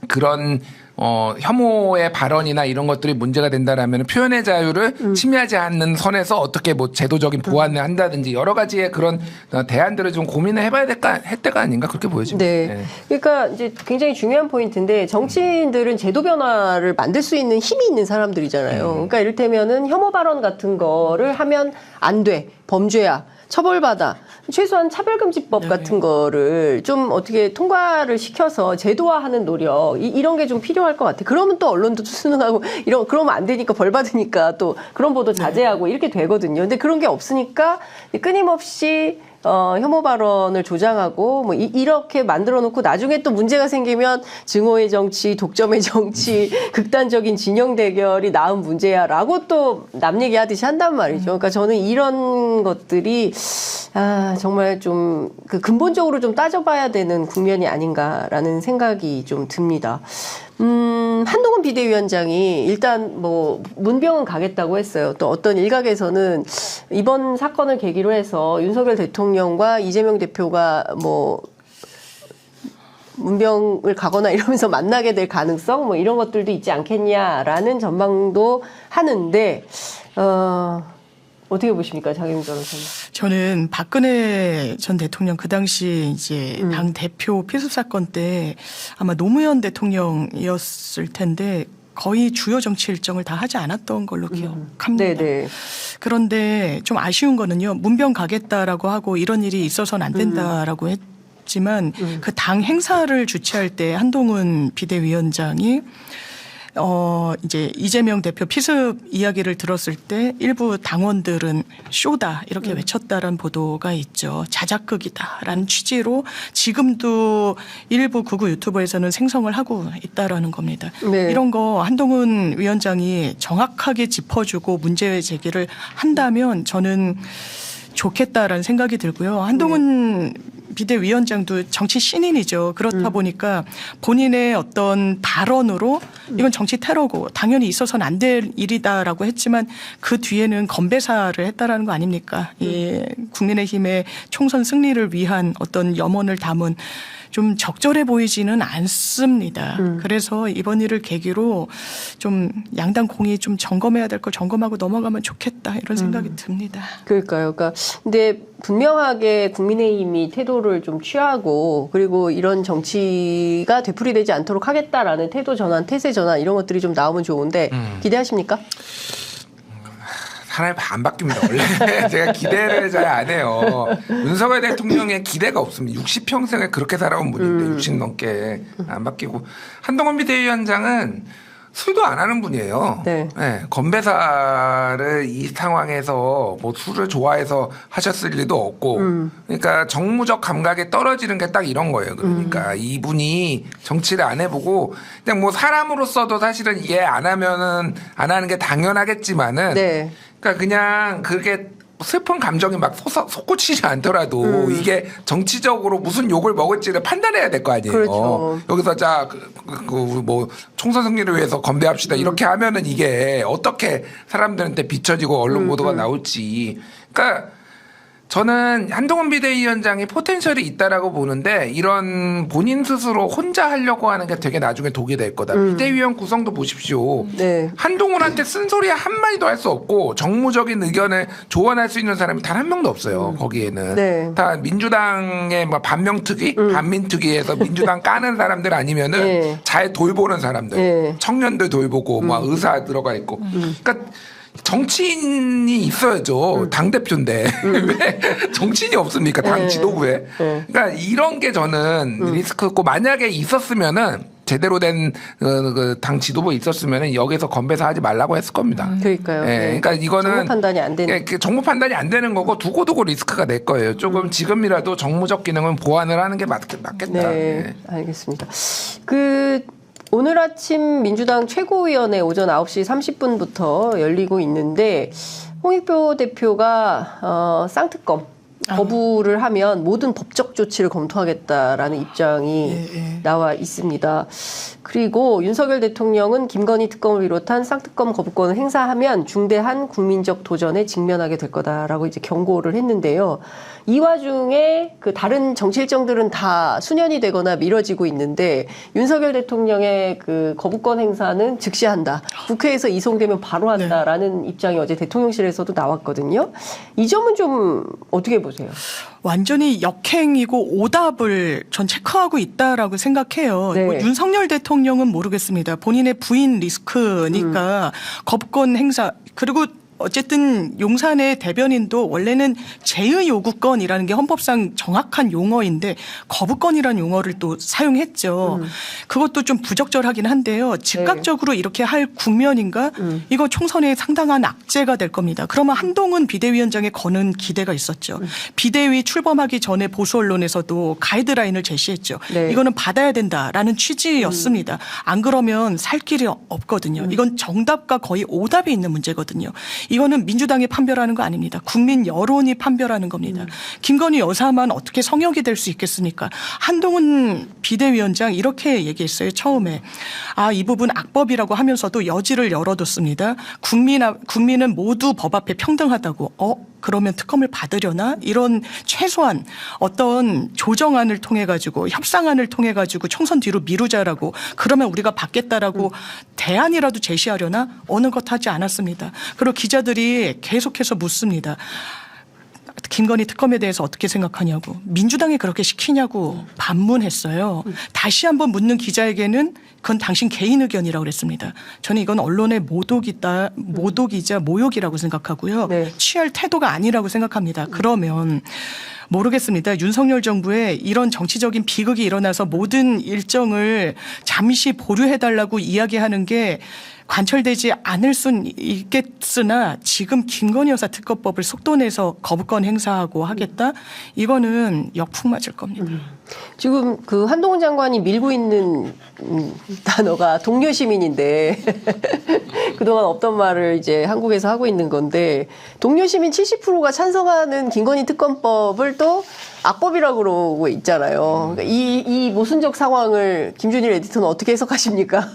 그런 혐오의 발언이나 이런 것들이 문제가 된다라면 표현의 자유를 침해하지 않는 선에서 어떻게 뭐 제도적인 보완을 한다든지 여러 가지의 그런 대안들을 좀 고민을 해봐야 할 때가 아닌가 그렇게 보여집니다. 네. 네. 그러니까 이제 굉장히 중요한 포인트인데 정치인들은 제도 변화를 만들 수 있는 힘이 있는 사람들이잖아요. 그러니까 이를테면은 혐오 발언 같은 거를 하면 안 돼. 범죄야. 처벌받아. 최소한 차별금지법 같은 거를 좀 어떻게 통과를 시켜서 제도화하는 노력 이런 게 좀 필요할 것 같아. 그러면 또 언론도 수능하고 그러면 안 되니까 벌 받으니까 또 그런 보도 자제하고 이렇게 되거든요. 근데 그런 게 없으니까 끊임없이 혐오 발언을 조장하고 뭐 이렇게 만들어 놓고 나중에 또 문제가 생기면 증오의 정치, 독점의 정치, 극단적인 진영 대결이 나은 문제야라고 또 남 얘기하듯이 한단 말이죠. 그러니까 저는 이런 것들이 정말 좀 그 근본적으로 좀 따져봐야 되는 국면이 아닌가라는 생각이 좀 듭니다. 한동훈 비대위원장이 일단 뭐 문병은 가겠다고 했어요. 또 어떤 일각에서는 이번 사건을 계기로 해서 윤석열 대통령과 이재명 대표가 뭐 문병을 가거나 이러면서 만나게 될 가능성 뭐 이런 것들도 있지 않겠냐라는 전망도 하는데 어떻게 보십니까, 장혜영 변호사님? 저는 박근혜 전 대통령 그 당시 이제 당 대표 피습 사건 때 아마 노무현 대통령이었을 텐데 거의 주요 정치 일정을 다 하지 않았던 걸로 기억합니다. 네네. 그런데 좀 아쉬운 거는요. 문병 가겠다라고 하고 이런 일이 있어서는 안 된다라고 했지만 그 당 행사를 주최할 때 한동훈 비대위원장이 이제 이재명 대표 피습 이야기를 들었을 때 일부 당원들은 쇼다 이렇게 외쳤다라는 보도가 있죠. 자작극이다라는 취지로 지금도 일부 극우 유튜버에서는 생성을 하고 있다라는 겁니다. 네. 이런 거 한동훈 위원장이 정확하게 짚어주고 문제 제기를 한다면 저는 좋겠다라는 생각이 들고요. 한동훈 비대위원장도 정치 신인이죠. 그렇다 보니까 본인의 어떤 발언으로 이건 정치 테러고 당연히 있어서는 안 될 일이다라고 했지만 그 뒤에는 건배사를 했다라는 거 아닙니까? 이 국민의힘의 총선 승리를 위한 어떤 염원을 담은 좀 적절해 보이지는 않습니다. 그래서 이번 일을 계기로 좀 양당 공이 좀 점검해야 될 걸 점검하고 넘어가면 좋겠다 이런 생각이 듭니다. 그러니까요. 그러니까 근데 분명하게 국민의힘이 태도를 좀 취하고 그리고 이런 정치가 되풀이되지 않도록 하겠다라는 태도 전환, 태세 전환 이런 것들이 좀 나오면 좋은데 기대하십니까? 사람이 안 바뀝니다. 원래 제가 기대를 잘 안 해요. 윤석열 대통령의 기대가 없습니다. 60평생을 그렇게 살아온 분인데 60 넘게 안 바뀌고 한동훈 비대위원장은 술도 안 하는 분이에요. 네. 네, 건배사를 이 상황에서 뭐 술을 좋아해서 하셨을 리도 없고 그러니까 정무적 감각에 떨어지는 게 딱 이런 거예요. 그러니까 이분이 정치를 안 해보고 그냥 뭐 사람으로서도 사실은 이해 안 하면은 안 하는 게 당연하겠지만은 네. 그러니까 그냥 그게 슬픈 감정이 막 솟구치지 않더라도 이게 정치적으로 무슨 욕을 먹을지를 판단해야 될 거 아니에요. 그렇죠. 여기서 자, 뭐 총선 승리를 위해서 건배합시다 이렇게 하면은 이게 어떻게 사람들한테 비춰지고 언론 보도가 나올지. 그러니까 저는 한동훈 비대위원장이 포텐셜이 있다라고 보는데 이런 본인 스스로 혼자 하려고 하는 게 되게 나중에 독이 될 거다. 비대위원 구성도 보십시오. 네. 한동훈한테 쓴소리 한 마디도 할 수 없고 정무적인 의견을 조언할 수 있는 사람이 단 한 명도 없어요. 거기에는. 네. 다 민주당의 뭐 반명특위, 반민특위에서 민주당 까는 사람들 아니면은 네. 잘 돌보는 사람들. 네. 청년들 돌보고 뭐 의사 들어가 있고. 그러니까 정치인이 있어야죠. 당대표인데. 왜 정치인이 없습니까? 당 지도부에. 그러니까 이런 게 저는 리스크고 만약에 있었으면은 제대로 된 당 지도부 있었으면은 여기서 건배사 하지 말라고 했을 겁니다. 그러니까요. 예, 그러니까 이거는 정무 판단이 안 되는. 예, 정무 판단이 안 되는 거고 두고두고 리스크가 될 거예요. 조금 지금이라도 정무적 기능은 보완을 하는 게 맞겠다. 네, 예. 알겠습니다. 오늘 아침 민주당 최고위원회 오전 9시 30분부터 열리고 있는데 홍익표 대표가 쌍특검 거부를 하면 모든 법적 조치를 검토하겠다라는 입장이 나와 있습니다. 그리고 윤석열 대통령은 김건희 특검을 비롯한 쌍특검 거부권을 행사하면 중대한 국민적 도전에 직면하게 될 거다라고 이제 경고를 했는데요. 이 와중에 그 다른 정치 일정들은 다 수년이 되거나 미뤄지고 있는데 윤석열 대통령의 그 거부권 행사는 즉시한다. 국회에서 이송되면 바로 한다라는 입장이 어제 대통령실에서도 나왔거든요. 이 점은 좀 어떻게 보세요? 완전히 역행이고 오답을 전 체크하고 있다라고 생각해요. 네. 뭐 윤석열 대통령은 모르겠습니다. 본인의 부인 리스크니까 거부권 행사 그리고 어쨌든 용산의 대변인도 원래는 제의 요구권이라는 게 헌법상 정확한 용어인데 거부권이라는 용어를 또 사용했죠. 그것도 좀 부적절하긴 한데요. 즉각적으로 이렇게 할 국면인가? 이거 총선에 상당한 악재가 될 겁니다. 그러면 한동훈 비대위원장에 거는 기대가 있었죠. 비대위 출범하기 전에 보수 언론에서도 가이드라인을 제시했죠. 네. 이거는 받아야 된다라는 취지였습니다. 안 그러면 살 길이 없거든요. 이건 정답과 거의 오답이 있는 문제거든요. 이거는 민주당이 판별하는 거 아닙니다. 국민 여론이 판별하는 겁니다. 김건희 여사만 어떻게 성역이 될 수 있겠습니까? 한동훈 비대위원장 이렇게 얘기했어요. 처음에. 이 부분 악법이라고 하면서도 여지를 열어뒀습니다. 국민은 모두 법 앞에 평등하다고. 그러면 특검을 받으려나? 이런 최소한 어떤 조정안을 통해 가지고 협상안을 통해 가지고 총선 뒤로 미루자라고 그러면 우리가 받겠다라고 대안이라도 제시하려나? 어느 것 하지 않았습니다. 그리고 기자들이 계속해서 묻습니다. 김건희 특검에 대해서 어떻게 생각하냐고. 민주당이 그렇게 시키냐고 반문했어요. 다시 한번 묻는 기자에게는 그건 당신 개인 의견이라고 그랬습니다. 저는 이건 언론의 모독이자 모욕이라고 생각하고요. 네. 취할 태도가 아니라고 생각합니다. 그러면 모르겠습니다. 윤석열 정부에 이런 정치적인 비극이 일어나서 모든 일정을 잠시 보류해달라고 이야기하는 게 관철되지 않을 순 있겠으나 지금 김건희 여사 특검법을 속도내서 거부권 행사하고 하겠다? 이거는 역풍 맞을 겁니다. 지금 그 한동훈 장관이 밀고 있는 단어가 동료 시민인데 그동안 없던 말을 이제 한국에서 하고 있는 건데 동료 시민 70%가 찬성하는 김건희 특검법을 또 악법이라고 그러고 있잖아요. 그러니까 이 모순적 상황을 김준일 에디터는 어떻게 해석하십니까?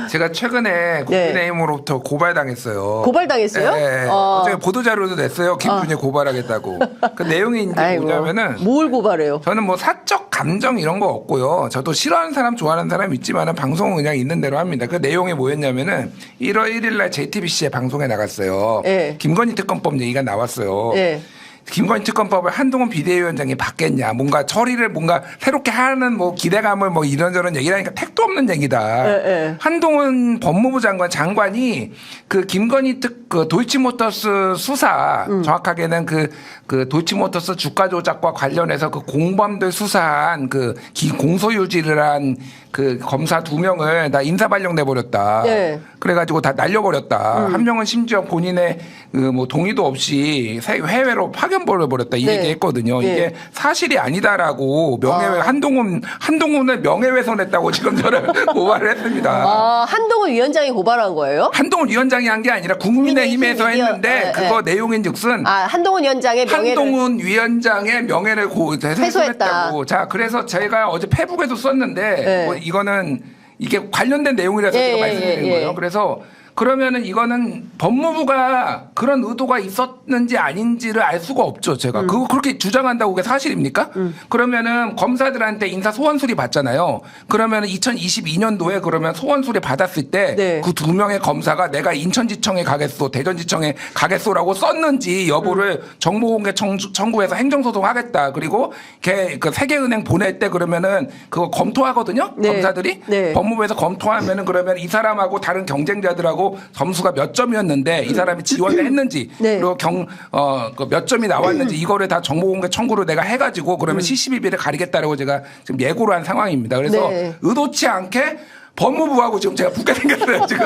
제가 최근에 국민의힘으로부터 고발당했어요. 고발당했어요? 네. 어제 보도자료도 냈어요. 김준일 고발하겠다고. 그 내용이 이제 뭐냐면은 뭘 고발해요? 저는 뭐 사적 감정 이런 거 없고요. 저도 싫어하는 사람 좋아하는 사람 있지만은 방송은 그냥 있는 대로 합니다. 그 내용이 뭐였냐면은 1월 1일 날 JTBC에 방송에 나갔어요. 네. 김건희 특검법 얘기가 나왔어요. 네. 김건희 특검법을 한동훈 비대위원장이 받겠냐, 뭔가 처리를 뭔가 새롭게 하는 뭐 기대감을 뭐 이런저런 얘기를 하니까 택도 없는 얘기다. 한동훈 법무부 장관이 그 김건희 그 도이치모터스 수사, 정확하게는 그 도이치모터스 주가 조작과 관련해서 그 공범들 수사한 그 공소유지를 한 그 검사 2명을 다 인사발령 내버렸다. 네. 그래가지고 다 날려버렸다. 한 명은 심지어 본인의 그 뭐 동의도 없이 해외로 파견버려버렸다. 이 얘기했거든요. 이게 사실이 아니다라고 한동훈을 명예훼손했다고 지금 저를 고발을 했습니다. 한동훈 위원장이 고발한 거예요? 한동훈 위원장이 한 게 아니라 국민의힘에서 했는데 그거 내용인즉슨 한동훈 위원장의 한동훈 위원장의 명예를 훼손했다고. 자, 그래서 제가 어제 페북에도 썼는데 뭐 이거는 이게 관련된 내용이라서 제가 말씀드린 거예요. 그래서 그러면은 이거는 법무부가 그런 의도가 있었는지 아닌지를 알 수가 없죠. 제가 그거 그렇게 주장한다고 그게 사실입니까? 그러면은 검사들한테 인사 소환수리 받잖아요. 그러면은 2022년도에 그러면 소환수리 받았을 때 네. 그 두 명의 검사가 내가 인천지청에 가겠소, 대전지청에 가겠소라고 썼는지 여부를 정보공개 청구해서 행정소송하겠다. 그리고 그 세계은행 보낼 때 그러면은 그거 검토하거든요. 네. 검사들이 네. 법무부에서 검토하면은 그러면 이 사람하고 다른 경쟁자들하고 점수가 몇 점이었는데 이 사람이 지원을 했는지 네. 그리고 그 몇 점이 나왔는지 이거를 다 정보공개 청구를 내가 해가지고 그러면 CCBB를 가리겠다라고 제가 지금 예고를 한 상황입니다. 그래서 네. 의도치 않게 법무부하고 지금 제가 붙게 생겼어요, 지금.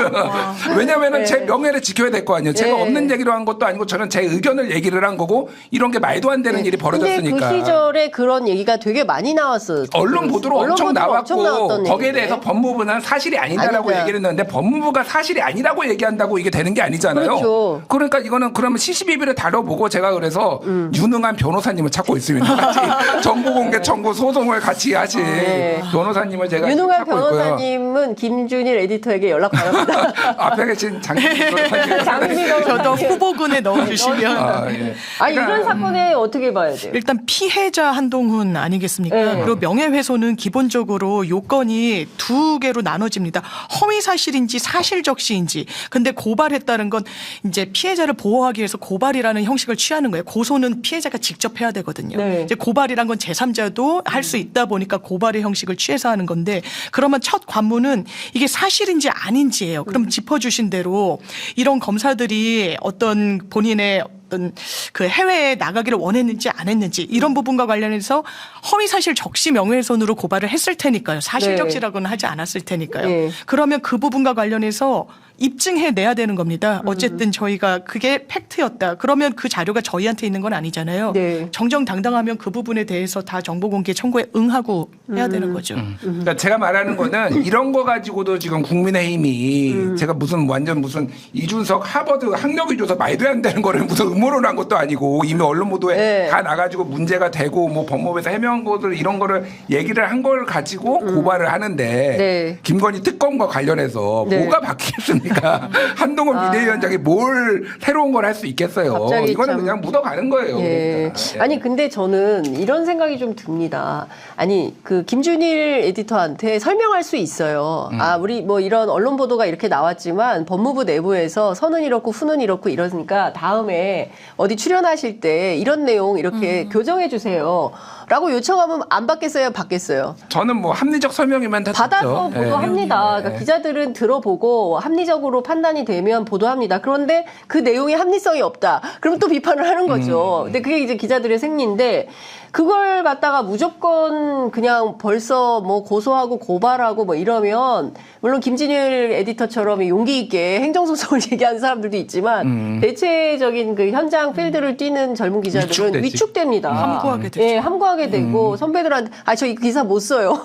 왜냐면은 네. 제 명예를 지켜야 될 거 아니에요. 제가 네. 없는 얘기로 한 것도 아니고 저는 제 의견을 얘기를 한 거고 이런 게 말도 안 되는 일이 벌어졌으니까. 근데 그 시절에 그런 얘기가 되게 많이 나왔어요. 언론 보도로 엄청 나왔고 나왔던 거기에 얘기인데. 대해서 법무부는 사실이 아니다라고 아니다. 얘기를 했는데 법무부가 사실이 아니라고 얘기한다고 이게 되는 게 아니잖아요. 그렇죠. 그러니까 이거는 그러면 CCBB를 다뤄보고 제가 그래서 유능한 변호사님을 찾고 있습니다. 같이 정보공개 청구 소송을 같이 하신 네. 변호사님을 제가 유능한 찾고 있고요. 변호사님은 김준일 에디터에게 연락 바랍니다. 앞에 계신 장민희 변호사님. 장민희 저도 변호사님. 후보군에 넣어주시면. 아, 예. 아니 이런 사건에 어떻게 봐야 돼요? 일단 피해자 한동훈 아니겠습니까? 네. 그리고 명예훼손은 기본적으로 요건이 두 개로 나눠집니다. 허위 사실인지 사실적시인지. 근데 고발했다는 건 이제 피해자를 보호하기 위해서 고발이라는 형식을 취하는 거예요. 고소는 피해자가 직접 해야 되거든요. 네. 이제 고발이란 건 제3자도 할 수 있다 보니까 고발의 형식을 취해서 하는 건데 그러면 첫 관문은 이게 사실인지 아닌지예요. 그럼 짚어주신 대로 이런 검사들이 어떤 본인의 어떤 그 해외에 나가기를 원했는지 안 했는지 이런 부분과 관련해서 허위사실 적시 명예훼손으로 고발을 했을 테니까요. 사실적시라고는 하지 않았을 테니까요. 네. 그러면 그 부분과 관련해서 입증해내야 되는 겁니다. 어쨌든 저희가 그게 팩트였다. 그러면 그 자료가 저희한테 있는 건 아니잖아요. 네. 정정당당하면 그 부분에 대해서 다 정보공개 청구에 응하고 해야 되는 거죠. 그러니까 제가 말하는 거는 이런 거 가지고도 지금 국민의힘이 제가 무슨 완전 무슨 이준석 하버드 학력이 줘서 말도 안 되는 거를 무슨 음모론 한 것도 아니고 이미 언론 보도에 네. 다 나가지고 문제가 되고 뭐 법무부에서 해명한 것들 이런 거를 얘기를 한 걸 가지고 고발을 하는데 네. 김건희 특검과 관련해서 네. 뭐가 바뀌겠습니까? 한동훈 비대위원장이 뭘 새로운 걸 할 수 있겠어요. 갑자기 이거는 참- 그냥 묻어가는 거예요. 예. 그러니까. 아니 근데 저는 이런 생각이 좀 듭니다. 아니 그 김준일 에디터한테 설명할 수 있어요. 아 우리 뭐 이런 언론 보도가 이렇게 나왔지만 법무부 내부에서 선은 이렇고 후는 이렇고 이러니까 다음에 어디 출연하실 때 이런 내용 이렇게 교정해 주세요. 라고 요청하면 안 받겠어요? 받겠어요? 저는 뭐 합리적 설명이면 다 받아서 듣죠. 보도합니다. 예. 그러니까 기자들은 들어보고 합리적으로 판단이 되면 보도합니다. 그런데 그 내용이 합리성이 없다. 그럼 또 비판을 하는 거죠. 근데 그게 이제 기자들의 생리인데 그걸 갖다가 무조건 그냥 벌써 뭐 고소하고 고발하고 뭐 이러면 물론 김진일 에디터처럼 용기 있게 행정소송을 얘기하는 사람들도 있지만 대체적인 그 현장 필드를 뛰는 젊은 기자들은 위축되지. 위축됩니다. 함구하게 되죠. 예, 함구하게 되고 선배들한테 아 저 이 기사 못 써요.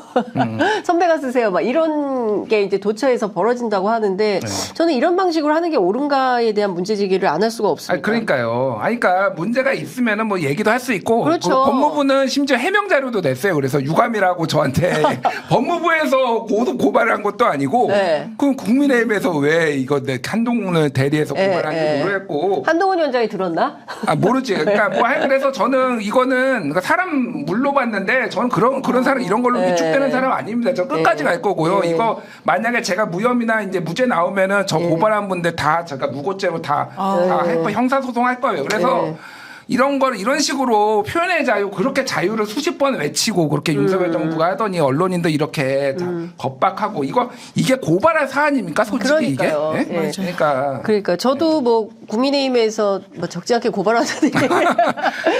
선배가 쓰세요. 막 이런 게 이제 도처에서 벌어진다고 하는데 저는 이런 방식으로 하는 게 옳은가에 대한 문제 제기를 안 할 수가 없습니다. 아니, 그러니까요. 아니, 그러니까 문제가 있으면은 뭐 얘기도 할 수 있고. 그렇죠. 그 법무부는 심지어 해명 자료도 냈어요. 그래서 유감이라고 저한테 법무부에서 고발을 한 것도 아니고. 네. 그럼 국민의힘에서 왜 이거 한동훈을 대리해서 예, 고발한지 예. 모르겠고. 한동훈 위원장이 들었나? 아, 모르지. 그러니까 뭐 그래서 저는 이거는 그러니까 사람 물러봤는데 저는 그런 사람 이런 걸로 네. 위축되는 사람 아닙니다. 저 끝까지 네. 갈 거고요. 네. 이거 만약에 제가 무혐의나 이제 무죄 나오면은 저 고발한 분들 다 제가 무고죄로 다 형사 소송할 거예요. 그래서 네. 이런 걸 이런 식으로 표현의 자유 그렇게 자유를 수십 번 외치고 그렇게 윤석열 정부가 하더니 언론인들 이렇게 다 겁박하고 이게 고발할 사안입니까 솔직히 그러니까요. 이게? 예. 그러니까 그러니까 저도 뭐 국민의힘에서 뭐 적지 않게 고발하자니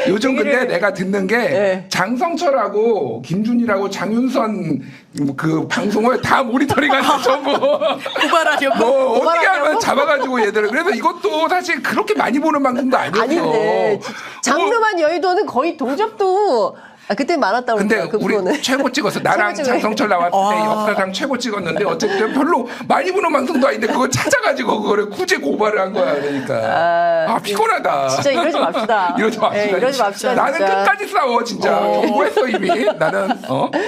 요즘 근데 내가 듣는 게 네. 장성철하고 김준일하고 장윤선 그 방송을 다 모니터링하는 전부 고발하려고. 뭐 어떻게 고발하려고? 하면 잡아가지고 얘들을 그래서 이것도 사실 그렇게 많이 보는 방송도 아니었어. 아닌데 장르만 여의도는 거의 동접도 아, 그때 많았다고 근데 그러더라고요, 그 우리 프로는. 최고 찍었어. 나랑 최고 찍어요. 장성철 나왔을 때 역사상 최고 찍었는데 어쨌든 별로 많이 보는 방송도 아닌데 그거 찾아가지고 그거를 구제 고발을 한 거야. 그러니까 피곤하다. 진짜 이러지 맙시다. 이러지 맙시다. 네, 이러지 맙시다. 나는 진짜. 끝까지 싸워 진짜. 경고했어 이미. 나는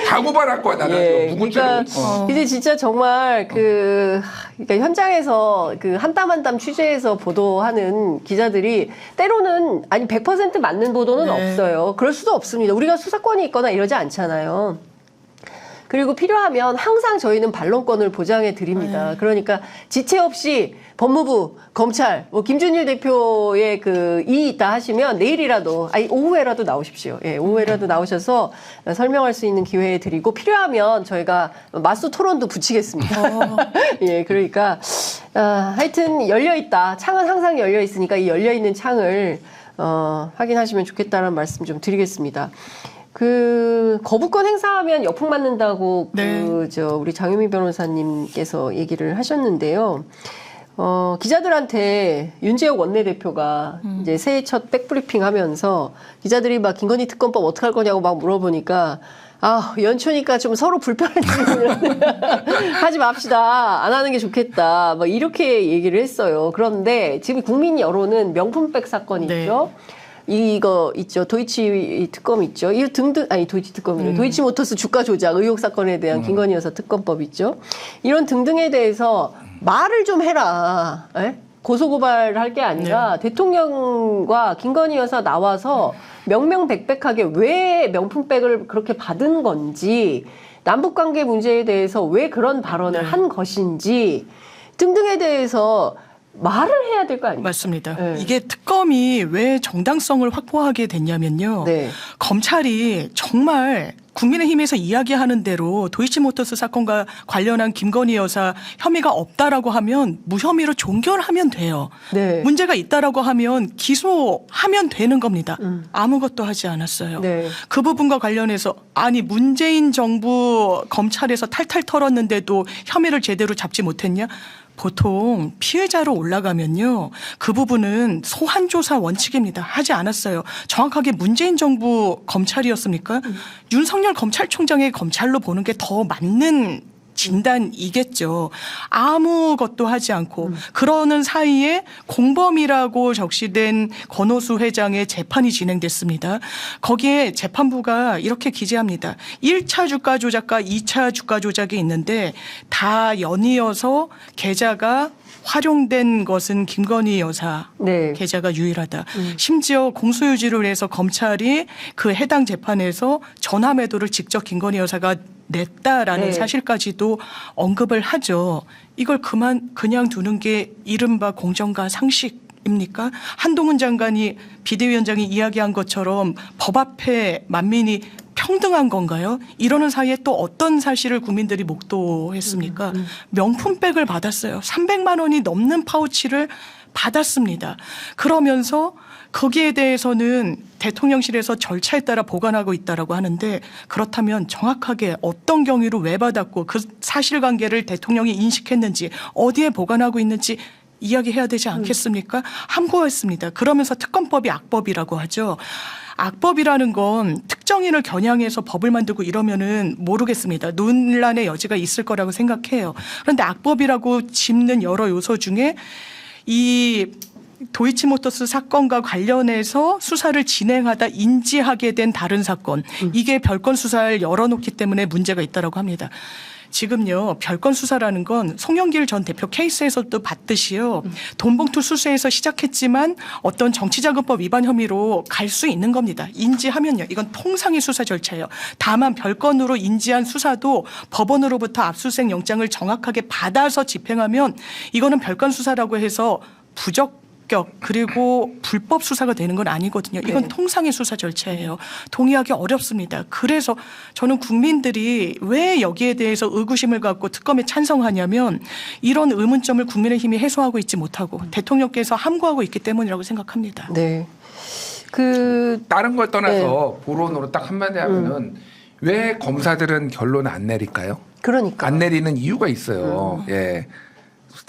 다 고발할 거야. 나는 예, 무고죄로. 그러니까 이제 진짜 정말 그러니까 현장에서 그 한 땀 한 땀 취재해서 보도하는 기자들이 때로는 아니 100% 맞는 보도는 네. 없어요. 그럴 수도 없습니다. 우리가 수사권이 있거나 이러지 않잖아요. 그리고 필요하면 항상 저희는 반론권을 보장해 드립니다. 그러니까 지체 없이 법무부, 검찰, 뭐 김준일 대표의 그 이 있다 하시면 내일이라도, 아니 오후에라도 나오십시오. 예, 오후에라도 나오셔서 설명할 수 있는 기회 드리고 필요하면 저희가 맞수 토론도 붙이겠습니다. 예, 그러니까 하여튼 열려 있다. 창은 항상 열려 있으니까 이 열려 있는 창을 확인하시면 좋겠다는 말씀 좀 드리겠습니다. 그 거부권 행사하면 역풍 맞는다고 네. 우리 장유미 변호사님께서 얘기를 하셨는데요. 기자들한테 윤재욱 원내대표가 이제 새해 첫 백브리핑 하면서 기자들이 막 김건희 특검법 어떻게 할 거냐고 막 물어보니까 연초니까 좀 서로 불편해지면 하지 맙시다. 안 하는 게 좋겠다. 막 이렇게 얘기를 했어요. 그런데 지금 국민 여론은 명품백 사건 네. 있죠. 이거 있죠. 도이치 특검 있죠. 이 등등, 아니, 도이치 특검이래. 도이치모터스 주가 조작 의혹 사건에 대한 김건희 여사 특검법 있죠. 이런 등등에 대해서 말을 좀 해라. 에? 고소고발할 게 아니라 대통령과 김건희 여사 나와서 명명백백하게 왜 명품백을 그렇게 받은 건지, 남북관계 문제에 대해서 왜 그런 발언을 한 것인지 등등에 대해서 말을 해야 될 거 아닙니까? 맞습니다. 네. 이게 특검이 왜 정당성을 확보하게 됐냐면요. 네. 검찰이 정말 국민의힘에서 이야기하는 대로 도이치모터스 사건과 관련한 김건희 여사 혐의가 없다라고 하면 무혐의로 종결하면 돼요. 네. 문제가 있다라고 하면 기소하면 되는 겁니다. 아무것도 하지 않았어요. 네. 그 부분과 관련해서 아니 문재인 정부 검찰에서 탈탈 털었는데도 혐의를 제대로 잡지 못했냐? 보통 피해자로 올라가면요. 그 부분은 소환 조사 원칙입니다. 하지 않았어요. 정확하게 문재인 정부 검찰이었습니까? 윤석열 검찰총장의 검찰로 보는 게 더 맞는 진단이겠죠. 아무것도 하지 않고 그러는 사이에 공범이라고 적시된 권오수 회장의 재판이 진행됐습니다. 거기에 재판부가 이렇게 기재합니다. 1차 주가 조작과 2차 주가 조작이 있는데 다 연이어서 계좌가 활용된 것은 김건희 여사 네. 계좌가 유일하다. 심지어 공소유지를 해서 검찰이 그 해당 재판에서 전화 매도를 직접 김건희 여사가 냈다라는 네. 사실까지도 언급을 하죠. 이걸 그냥 두는 게 이른바 공정과 상식입니까? 한동훈 장관이 비대위원장이 이야기한 것처럼 법 앞에 만민이 평등한 건가요? 이러는 사이에 또 어떤 사실을 국민들이 목도했습니까? 명품백을 받았어요. 300만 원이 넘는 파우치를 받았습니다. 그러면서 거기에 대해서는 대통령실에서 절차에 따라 보관하고 있다라고 하는데 그렇다면 정확하게 어떤 경위로 왜 받았고 그 사실관계를 대통령이 인식했는지 어디에 보관하고 있는지 이야기해야 되지 않겠습니까? 함구했습니다. 그러면서 특검법이 악법이라고 하죠. 악법이라는 건 특정인을 겨냥해서 법을 만들고 이러면은 모르겠습니다. 논란의 여지가 있을 거라고 생각해요. 그런데 악법이라고 짚는 여러 요소 중에 이 도이치모터스 사건과 관련해서 수사를 진행하다 인지하게 된 다른 사건, 이게 별건 수사를 열어놓기 때문에 문제가 있다라고 합니다. 지금요, 별건 수사라는 건 송영길 전 대표 케이스에서도 봤듯이요. 돈봉투 수수에서 시작했지만 어떤 정치자금법 위반 혐의로 갈 수 있는 겁니다. 인지하면요. 이건 통상의 수사 절차예요. 다만 별건으로 인지한 수사도 법원으로부터 압수수색 영장을 정확하게 받아서 집행하면 이거는 별건 수사라고 해서 부적 그리고 불법 수사가 되는 건 아니거든요. 이건 네. 통상의 수사 절차예요. 동의하기 어렵습니다. 그래서 저는 국민들이 왜 여기에 대해서 의구심을 갖고 특검에 찬성하냐면 이런 의문점을 국민의힘이 해소하고 있지 못하고 대통령께서 함구하고 있기 때문이라고 생각합니다. 네. 다른 걸 떠나서 보론으로 딱 한마디 하면은 왜 검사들은 결론을 안 내릴까요? 그러니까. 안 내리는 이유가 있어요. 예.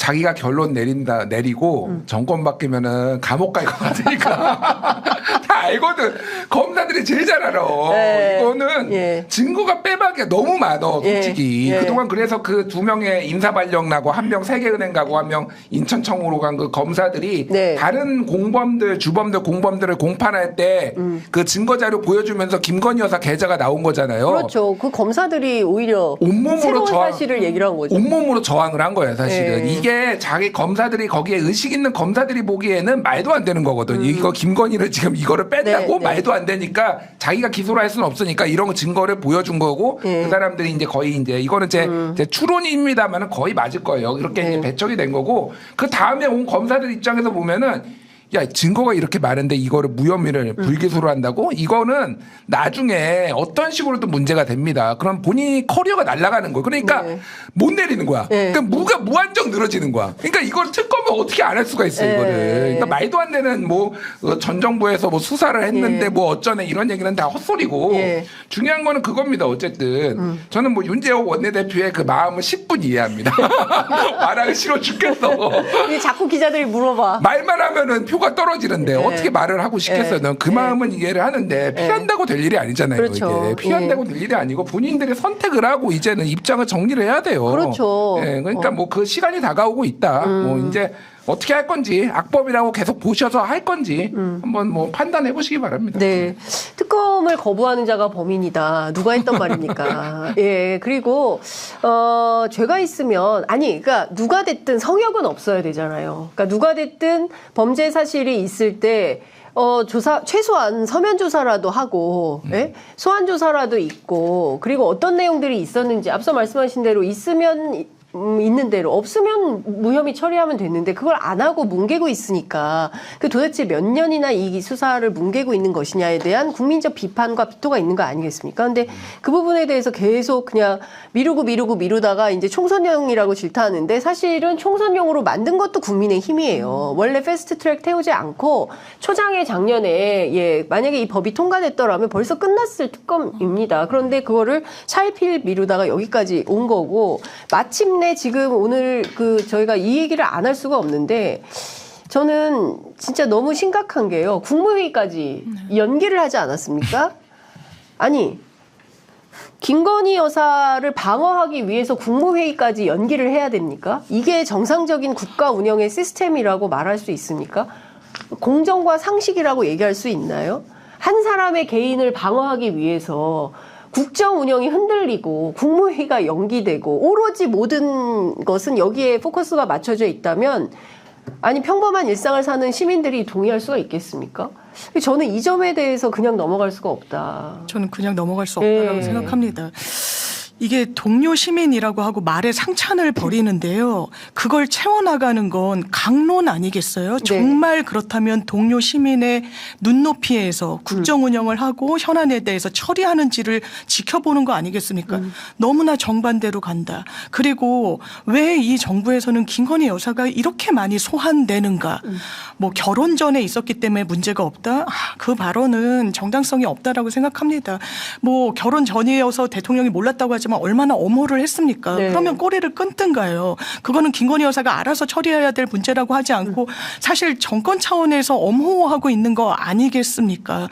자기가 결론 내리고 정권 바뀌면은 감옥 갈 것 같으니까 다 알거든. 검사들이 제일 잘 알아. 네. 이거는 예. 증거가 빼박이야 너무 많아 솔직히. 예. 그동안 그래서 그 2명의 인사발령 나고 1명 세계은행 가고 1명 인천청으로 간 그 검사들이 네. 다른 공범들 주범들 공범들을 공판할 때 그 증거 자료 보여주면서 김건희 여사 계좌가 나온 거잖아요. 그렇죠. 그 검사들이 오히려 온몸으로 새로운 저항- 사실을 얘기를 한 거죠. 온몸으로 저항을 한 거예요, 사실은. 네. 이게 자기 검사들이 거기에 의식 있는 검사들이 보기에는 말도 안 되는 거거든. 이거 김건희를 지금 이거를 뺀다고 네. 말도 안 되니까 자기가 기소를 할 수는 없으니까 이런 증거를 보여준 거고 네. 그 사람들이 이제 거의 이제 이거는 제 추론입니다만은 거의 맞을 거예요. 그렇게 네. 이제 배척이 된 거고 그 다음에 온 검사들 입장에서 보면은 야, 증거가 이렇게 많은데 이거를 무혐의를 불기소로 한다고? 이거는 나중에 어떤 식으로도 문제가 됩니다. 그럼 본인이 커리어가 날아가는 거예요. 그러니까 네. 못 내리는 거야. 네. 그러니까 무한정 늘어지는 거야. 그러니까 이걸 특검을 어떻게 안 할 수가 있어, 네. 이거를. 그러니까 말도 안 되는 뭐 전 정부에서 뭐 수사를 했는데 네. 뭐 어쩌네 이런 얘기는 다 헛소리고 네. 중요한 거는 그겁니다. 어쨌든 저는 뭐 윤재호 원내대표의 그 마음을 10분 이해합니다. 말하기 싫어 죽겠어. 이게 자꾸 기자들이 물어봐. 말만 하면은 표가 떨어지는데 네. 어떻게 말을 하고 싶겠어요. 네. 그 마음은 이해를 하는데 피한다고 될 일이 아니잖아요. 그렇죠. 이게 피한다고 될 일이 아니고 본인들이 선택을 하고 이제는 입장을 정리를 해야 돼요. 그렇죠. 예, 그러니까 뭐 그 시간이 다가오고 있다. 뭐 이제 어떻게 할 건지 악법이라고 계속 보셔서 할 건지 한번 뭐 판단해 보시기 바랍니다. 네. 특검을 거부하는 자가 범인이다. 누가 했던 말입니까? 예. 그리고, 죄가 있으면, 아니, 그러니까 누가 됐든 성역은 없어야 되잖아요. 그러니까 누가 됐든 범죄 사실이 있을 때, 최소한 서면 조사라도 하고, 예? 소환 조사라도 있고, 그리고 어떤 내용들이 있었는지, 앞서 말씀하신 대로 있으면, 있는 대로 없으면 무혐의 처리하면 됐는데 그걸 안 하고 뭉개고 있으니까 그 도대체 몇 년이나 이 수사를 뭉개고 있는 것이냐에 대한 국민적 비판과 비토가 있는 거 아니겠습니까? 근데 그 부분에 대해서 계속 그냥 미루다가 이제 총선용이라고 질타하는데 사실은 총선용으로 만든 것도 국민의 힘이에요. 원래 패스트트랙 태우지 않고 초장에 작년에 만약에 이 법이 통과됐더라면 벌써 끝났을 특검입니다. 그런데 그거를 차일피일 미루다가 여기까지 온 거고 마침내 지금 오늘 저희가 이 얘기를 안 할 수가 없는데 저는 진짜 너무 심각한 게요. 국무회의까지 연기를 하지 않았습니까? 아니 김건희 여사를 방어하기 위해서 국무회의까지 연기를 해야 됩니까? 이게 정상적인 국가 운영의 시스템이라고 말할 수 있습니까? 공정과 상식이라고 얘기할 수 있나요? 한 사람의 개인을 방어하기 위해서 국정 운영이 흔들리고 국무회의가 연기되고 오로지 모든 것은 여기에 포커스가 맞춰져 있다면 아니 평범한 일상을 사는 시민들이 동의할 수가 있겠습니까? 저는 이 점에 대해서 그냥 넘어갈 수가 없다. 저는 그냥 넘어갈 수 없다고 생각합니다. 이게 동료 시민이라고 하고 말에 상찬을 벌이는데요. 그걸 채워나가는 건 강론 아니겠어요? 네. 정말 그렇다면 동료 시민의 눈높이에서 국정 운영을 하고 현안에 대해서 처리하는지를 지켜보는 거 아니겠습니까? 너무나 정반대로 간다. 그리고 왜 이 정부에서는 김건희 여사가 이렇게 많이 소환되는가? 뭐 결혼 전에 있었기 때문에 문제가 없다? 그 발언은 정당성이 없다라고 생각합니다. 뭐 결혼 전이어서 대통령이 몰랐다고 하지만 얼마나 엄호를 했습니까? 네. 그러면 꼬리를 끊든가요. 그거는 김건희 여사가 알아서 처리해야 될 문제라고 하지 않고 사실 정권 차원에서 엄호하고 있는 거 아니겠습니까?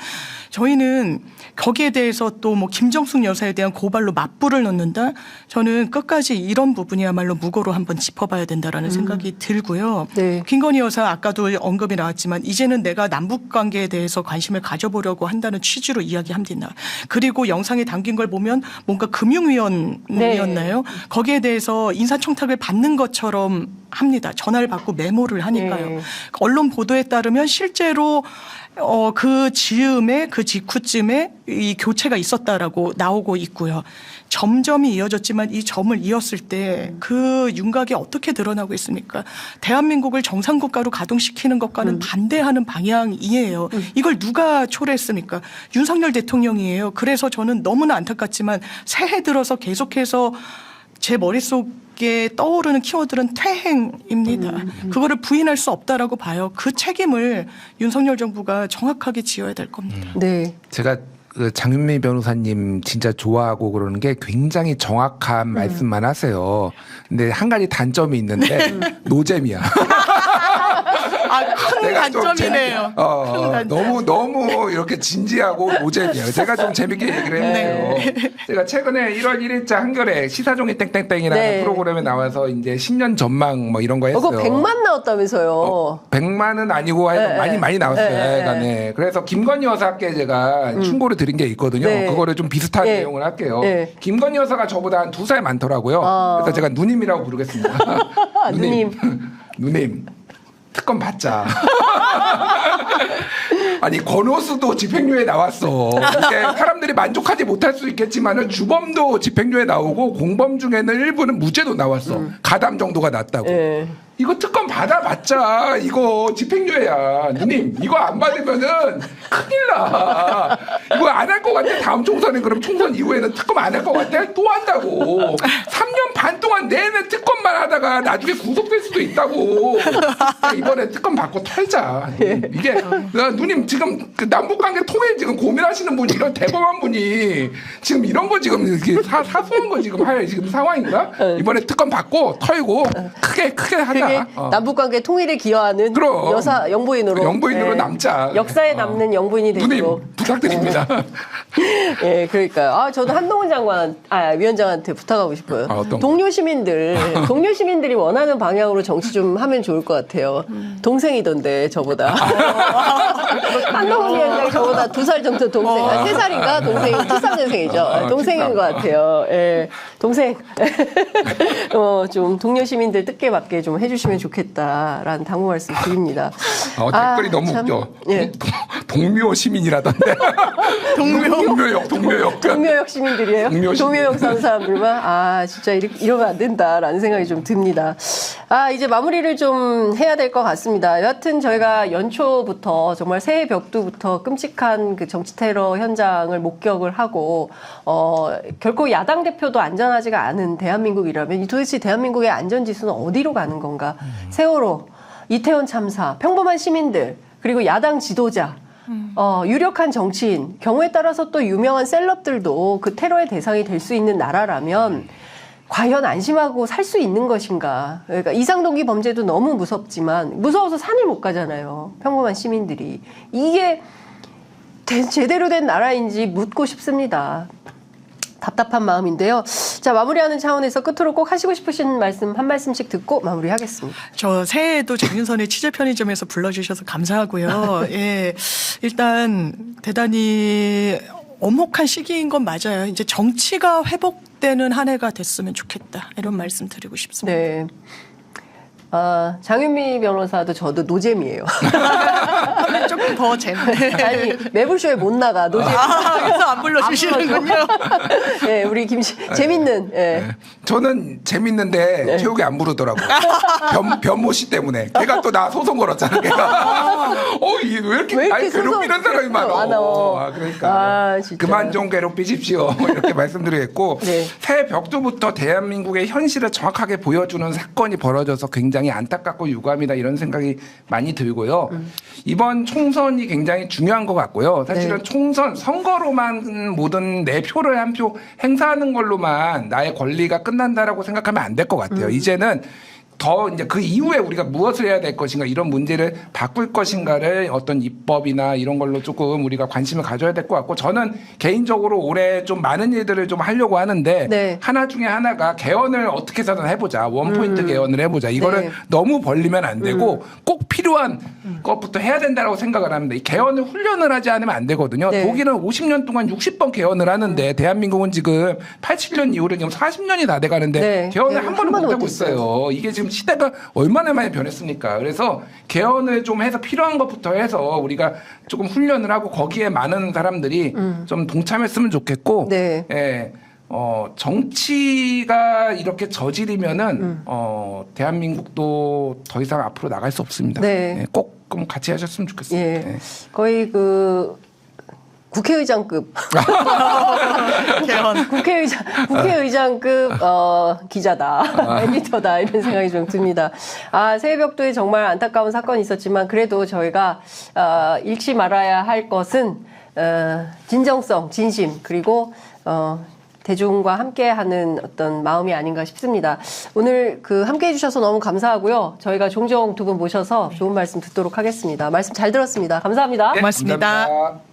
저희는 거기에 대해서 또 뭐 김정숙 여사에 대한 고발로 맞불을 넣는다? 저는 끝까지 이런 부분이야말로 무고로 한번 짚어봐야 된다라는 생각이 들고요. 네. 김건희 여사 아까도 언급이 나왔지만 이제는 내가 남북 관계에 대해서 관심을 가져보려고 한다는 취지로 이야기합니다. 그리고 영상에 담긴 걸 보면 뭔가 금융위원이었나요? 거기에 대해서 인사청탁을 받는 것처럼 합니다. 전화를 받고 메모를 하니까요. 네. 언론 보도에 따르면 실제로 그 즈음에 그 직후쯤에 이 교체가 있었다라고 나오고 있고요. 점점이 이어졌지만 이 점을 이었을 때 그 윤곽이 어떻게 드러나고 있습니까? 대한민국을 정상국가로 가동시키는 것과는 반대하는 방향이에요. 이걸 누가 초래했습니까? 윤석열 대통령이에요. 그래서 저는 너무나 안타깝지만 새해 들어서 계속해서 제 머릿속에 떠오르는 키워드는 퇴행입니다. 그거를 부인할 수 없다라고 봐요. 그 책임을 윤석열 정부가 정확하게 지어야 될 겁니다. 네. 제가 그 장윤미 변호사님 진짜 좋아하고 그러는 게 굉장히 정확한 말씀만 하세요. 근데 한 가지 단점이 있는데 노잼이야. 큰 내가 좀 단점이네요. 큰 단점. 너무 이렇게 진지하고 노잼이에요. 제가 좀 재밌게 얘기를 했어요. 제가 최근에 1월 1일자 한겨레 시사종이 땡땡땡이라는 네. 프로그램에 나와서 이제 10년 전망 뭐 이런 거 했어요. 그거 100만 나왔다면서요. 100만은 아니고 하여간 많이 나왔어요. 네. 하여간에. 그래서 김건희 여사께 제가 충고를 드린 게 있거든요. 네. 그거를 좀 비슷한 네. 내용을 할게요. 네. 김건희 여사가 저보다 한 2살 많더라고요. 그래서 제가 누님이라고 부르겠습니다. 누님. 특검 받자. 아니 권오수도 집행유예 나왔어. 이게 사람들이 만족하지 못할 수 있겠지만은 주범도 집행유예 나오고 공범 중에는 일부는 무죄도 나왔어. 가담 정도가 났다고. 네. 이거 특검 받아봤자 이거 집행유예야. 누님 이거 안 받으면은 큰일 나. 이거 안 할 것 같아. 다음 총선에 그럼 총선 이후에는 특검 안 할 것 같아. 또 한다고. 3년 반 동안 내내 특검만 하다가 나중에 구속될 수도 있다고. 이번에 특검 받고 털자. 이게 누님 지금 그 남북관계 통일 지금 고민하시는 분이 이런 대범한 분이 지금 이런 거 지금 이렇게 사소한 거 지금 할 지금 상황인가? 이번에 특검 받고 털고 크게 하자. 남북관계 통일에 기여하는 그럼. 여사 영부인으로 남자. 역사에 남는 영부인이 되고. 누님 부탁드립니다. 예, 그러니까요. 아, 저도 한동훈 위원장한테 부탁하고 싶어요. 어떤 거? 동료 시민들이 원하는 방향으로 정치 좀 하면 좋을 것 같아요. 동생이던데 저보다. 한동훈 위원장이 저보다 2살 정도 동생, 3살인가 동생이 73년생이죠. 동생인 것 같아요. 예, 동생. 좀 동료 시민들 뜻깊게 좀 해주시면 좋겠다라는 당부 말씀 드립니다. 댓글이 너무 참, 웃겨. 예. 동묘 시민이라던데. 동묘역 시민들이에요. 동묘역 사는 사람들만 진짜 이러면 안 된다라는 생각이 좀 듭니다. 이제 마무리를 좀 해야 될 것 같습니다. 여하튼 저희가 연초부터 정말 새해 벽두부터 끔찍한 그 정치 테러 현장을 목격을 하고 결코 야당 대표도 안전하지가 않은 대한민국이라면 도대체 대한민국의 안전 지수는 어디로 가는 건가? 세월호, 이태원 참사, 평범한 시민들 그리고 야당 지도자. 유력한 정치인, 경우에 따라서 또 유명한 셀럽들도 그 테러의 대상이 될 수 있는 나라라면 과연 안심하고 살 수 있는 것인가. 그러니까 이상동기 범죄도 너무 무섭지만 무서워서 산을 못 가잖아요. 평범한 시민들이. 이게 제대로 된 나라인지 묻고 싶습니다. 답답한 마음인데요. 자, 마무리하는 차원에서 끝으로 꼭 하시고 싶으신 말씀 한 말씀씩 듣고 마무리하겠습니다. 저 새해에도 장윤선의 취재 편의점에서 불러주셔서 감사하고요. 예, 일단 대단히 엄혹한 시기인 건 맞아요. 이제 정치가 회복되는 한 해가 됐으면 좋겠다. 이런 말씀 드리고 싶습니다. 네. 장윤미 변호사도 저도 노잼이에요. 조금 더 재밌네. 아니, 매불쇼에 못 나가, 노잼. 그래서 안 불러주시는군요. 네, 우리 재밌는, 예. 저는 재밌는데 최욱이 안 부르더라고요. 변모 씨 때문에. 걔가 또 나 소송 걸었잖아. 걔가. 이게 왜 이렇게 날 괴롭히는 사람이 많아. 그러니까. 진짜. 그만 좀 괴롭히십시오. 이렇게 말씀드리겠고. 네. 새 벽두부터 대한민국의 현실을 정확하게 보여주는 사건이 벌어져서 굉장히 안타깝고 유감이다 이런 생각이 많이 들고요. 이번 총선이 굉장히 중요한 것 같고요. 사실은 총선 선거로만 모든 내 표를 한 표 행사하는 걸로만 나의 권리가 끝난다라고 생각하면 안 될 것 같아요. 이제는 더 이제 그 이후에 우리가 무엇을 해야 될 것인가 이런 문제를 바꿀 것인가를 어떤 입법이나 이런 걸로 조금 우리가 관심을 가져야 될 것 같고 저는 개인적으로 올해 좀 많은 일들을 좀 하려고 하는데 네. 하나 중에 하나가 개헌을 어떻게 해서든 해보자. 원포인트 개헌을 해보자. 이거를 너무 벌리면 안 되고 꼭 필요한 것부터 해야 된다고 생각을 합니다. 이 개헌을 훈련을 하지 않으면 안 되거든요. 네. 독일은 50년 동안 60번 개헌을 하는데 대한민국은 지금 87년 이후로 지금 40년이 다 돼가는데 개헌을 한 번은 못하고 있어요. 이게 지금 시대가 얼마나 많이 변했습니까? 그래서 개헌을 좀 해서 필요한 것부터 해서 우리가 조금 훈련을 하고 거기에 많은 사람들이 좀 동참했으면 좋겠고, 네. 예, 정치가 이렇게 저질이면은 대한민국도 더 이상 앞으로 나갈 수 없습니다. 네. 예, 꼭 그럼 같이 하셨으면 좋겠습니다. 예. 예. 거의 국회의장급. 개헌. 국회의장급, 기자다. 에디터다. 이런 생각이 좀 듭니다. 새해 벽두에 정말 안타까운 사건이 있었지만 그래도 저희가, 잃지 말아야 할 것은 진정성, 진심 그리고 대중과 함께하는 어떤 마음이 아닌가 싶습니다. 오늘 함께해 주셔서 너무 감사하고요. 저희가 종종 두 분 모셔서 좋은 말씀 듣도록 하겠습니다. 말씀 잘 들었습니다. 감사합니다. 고맙습니다. 감사합니다.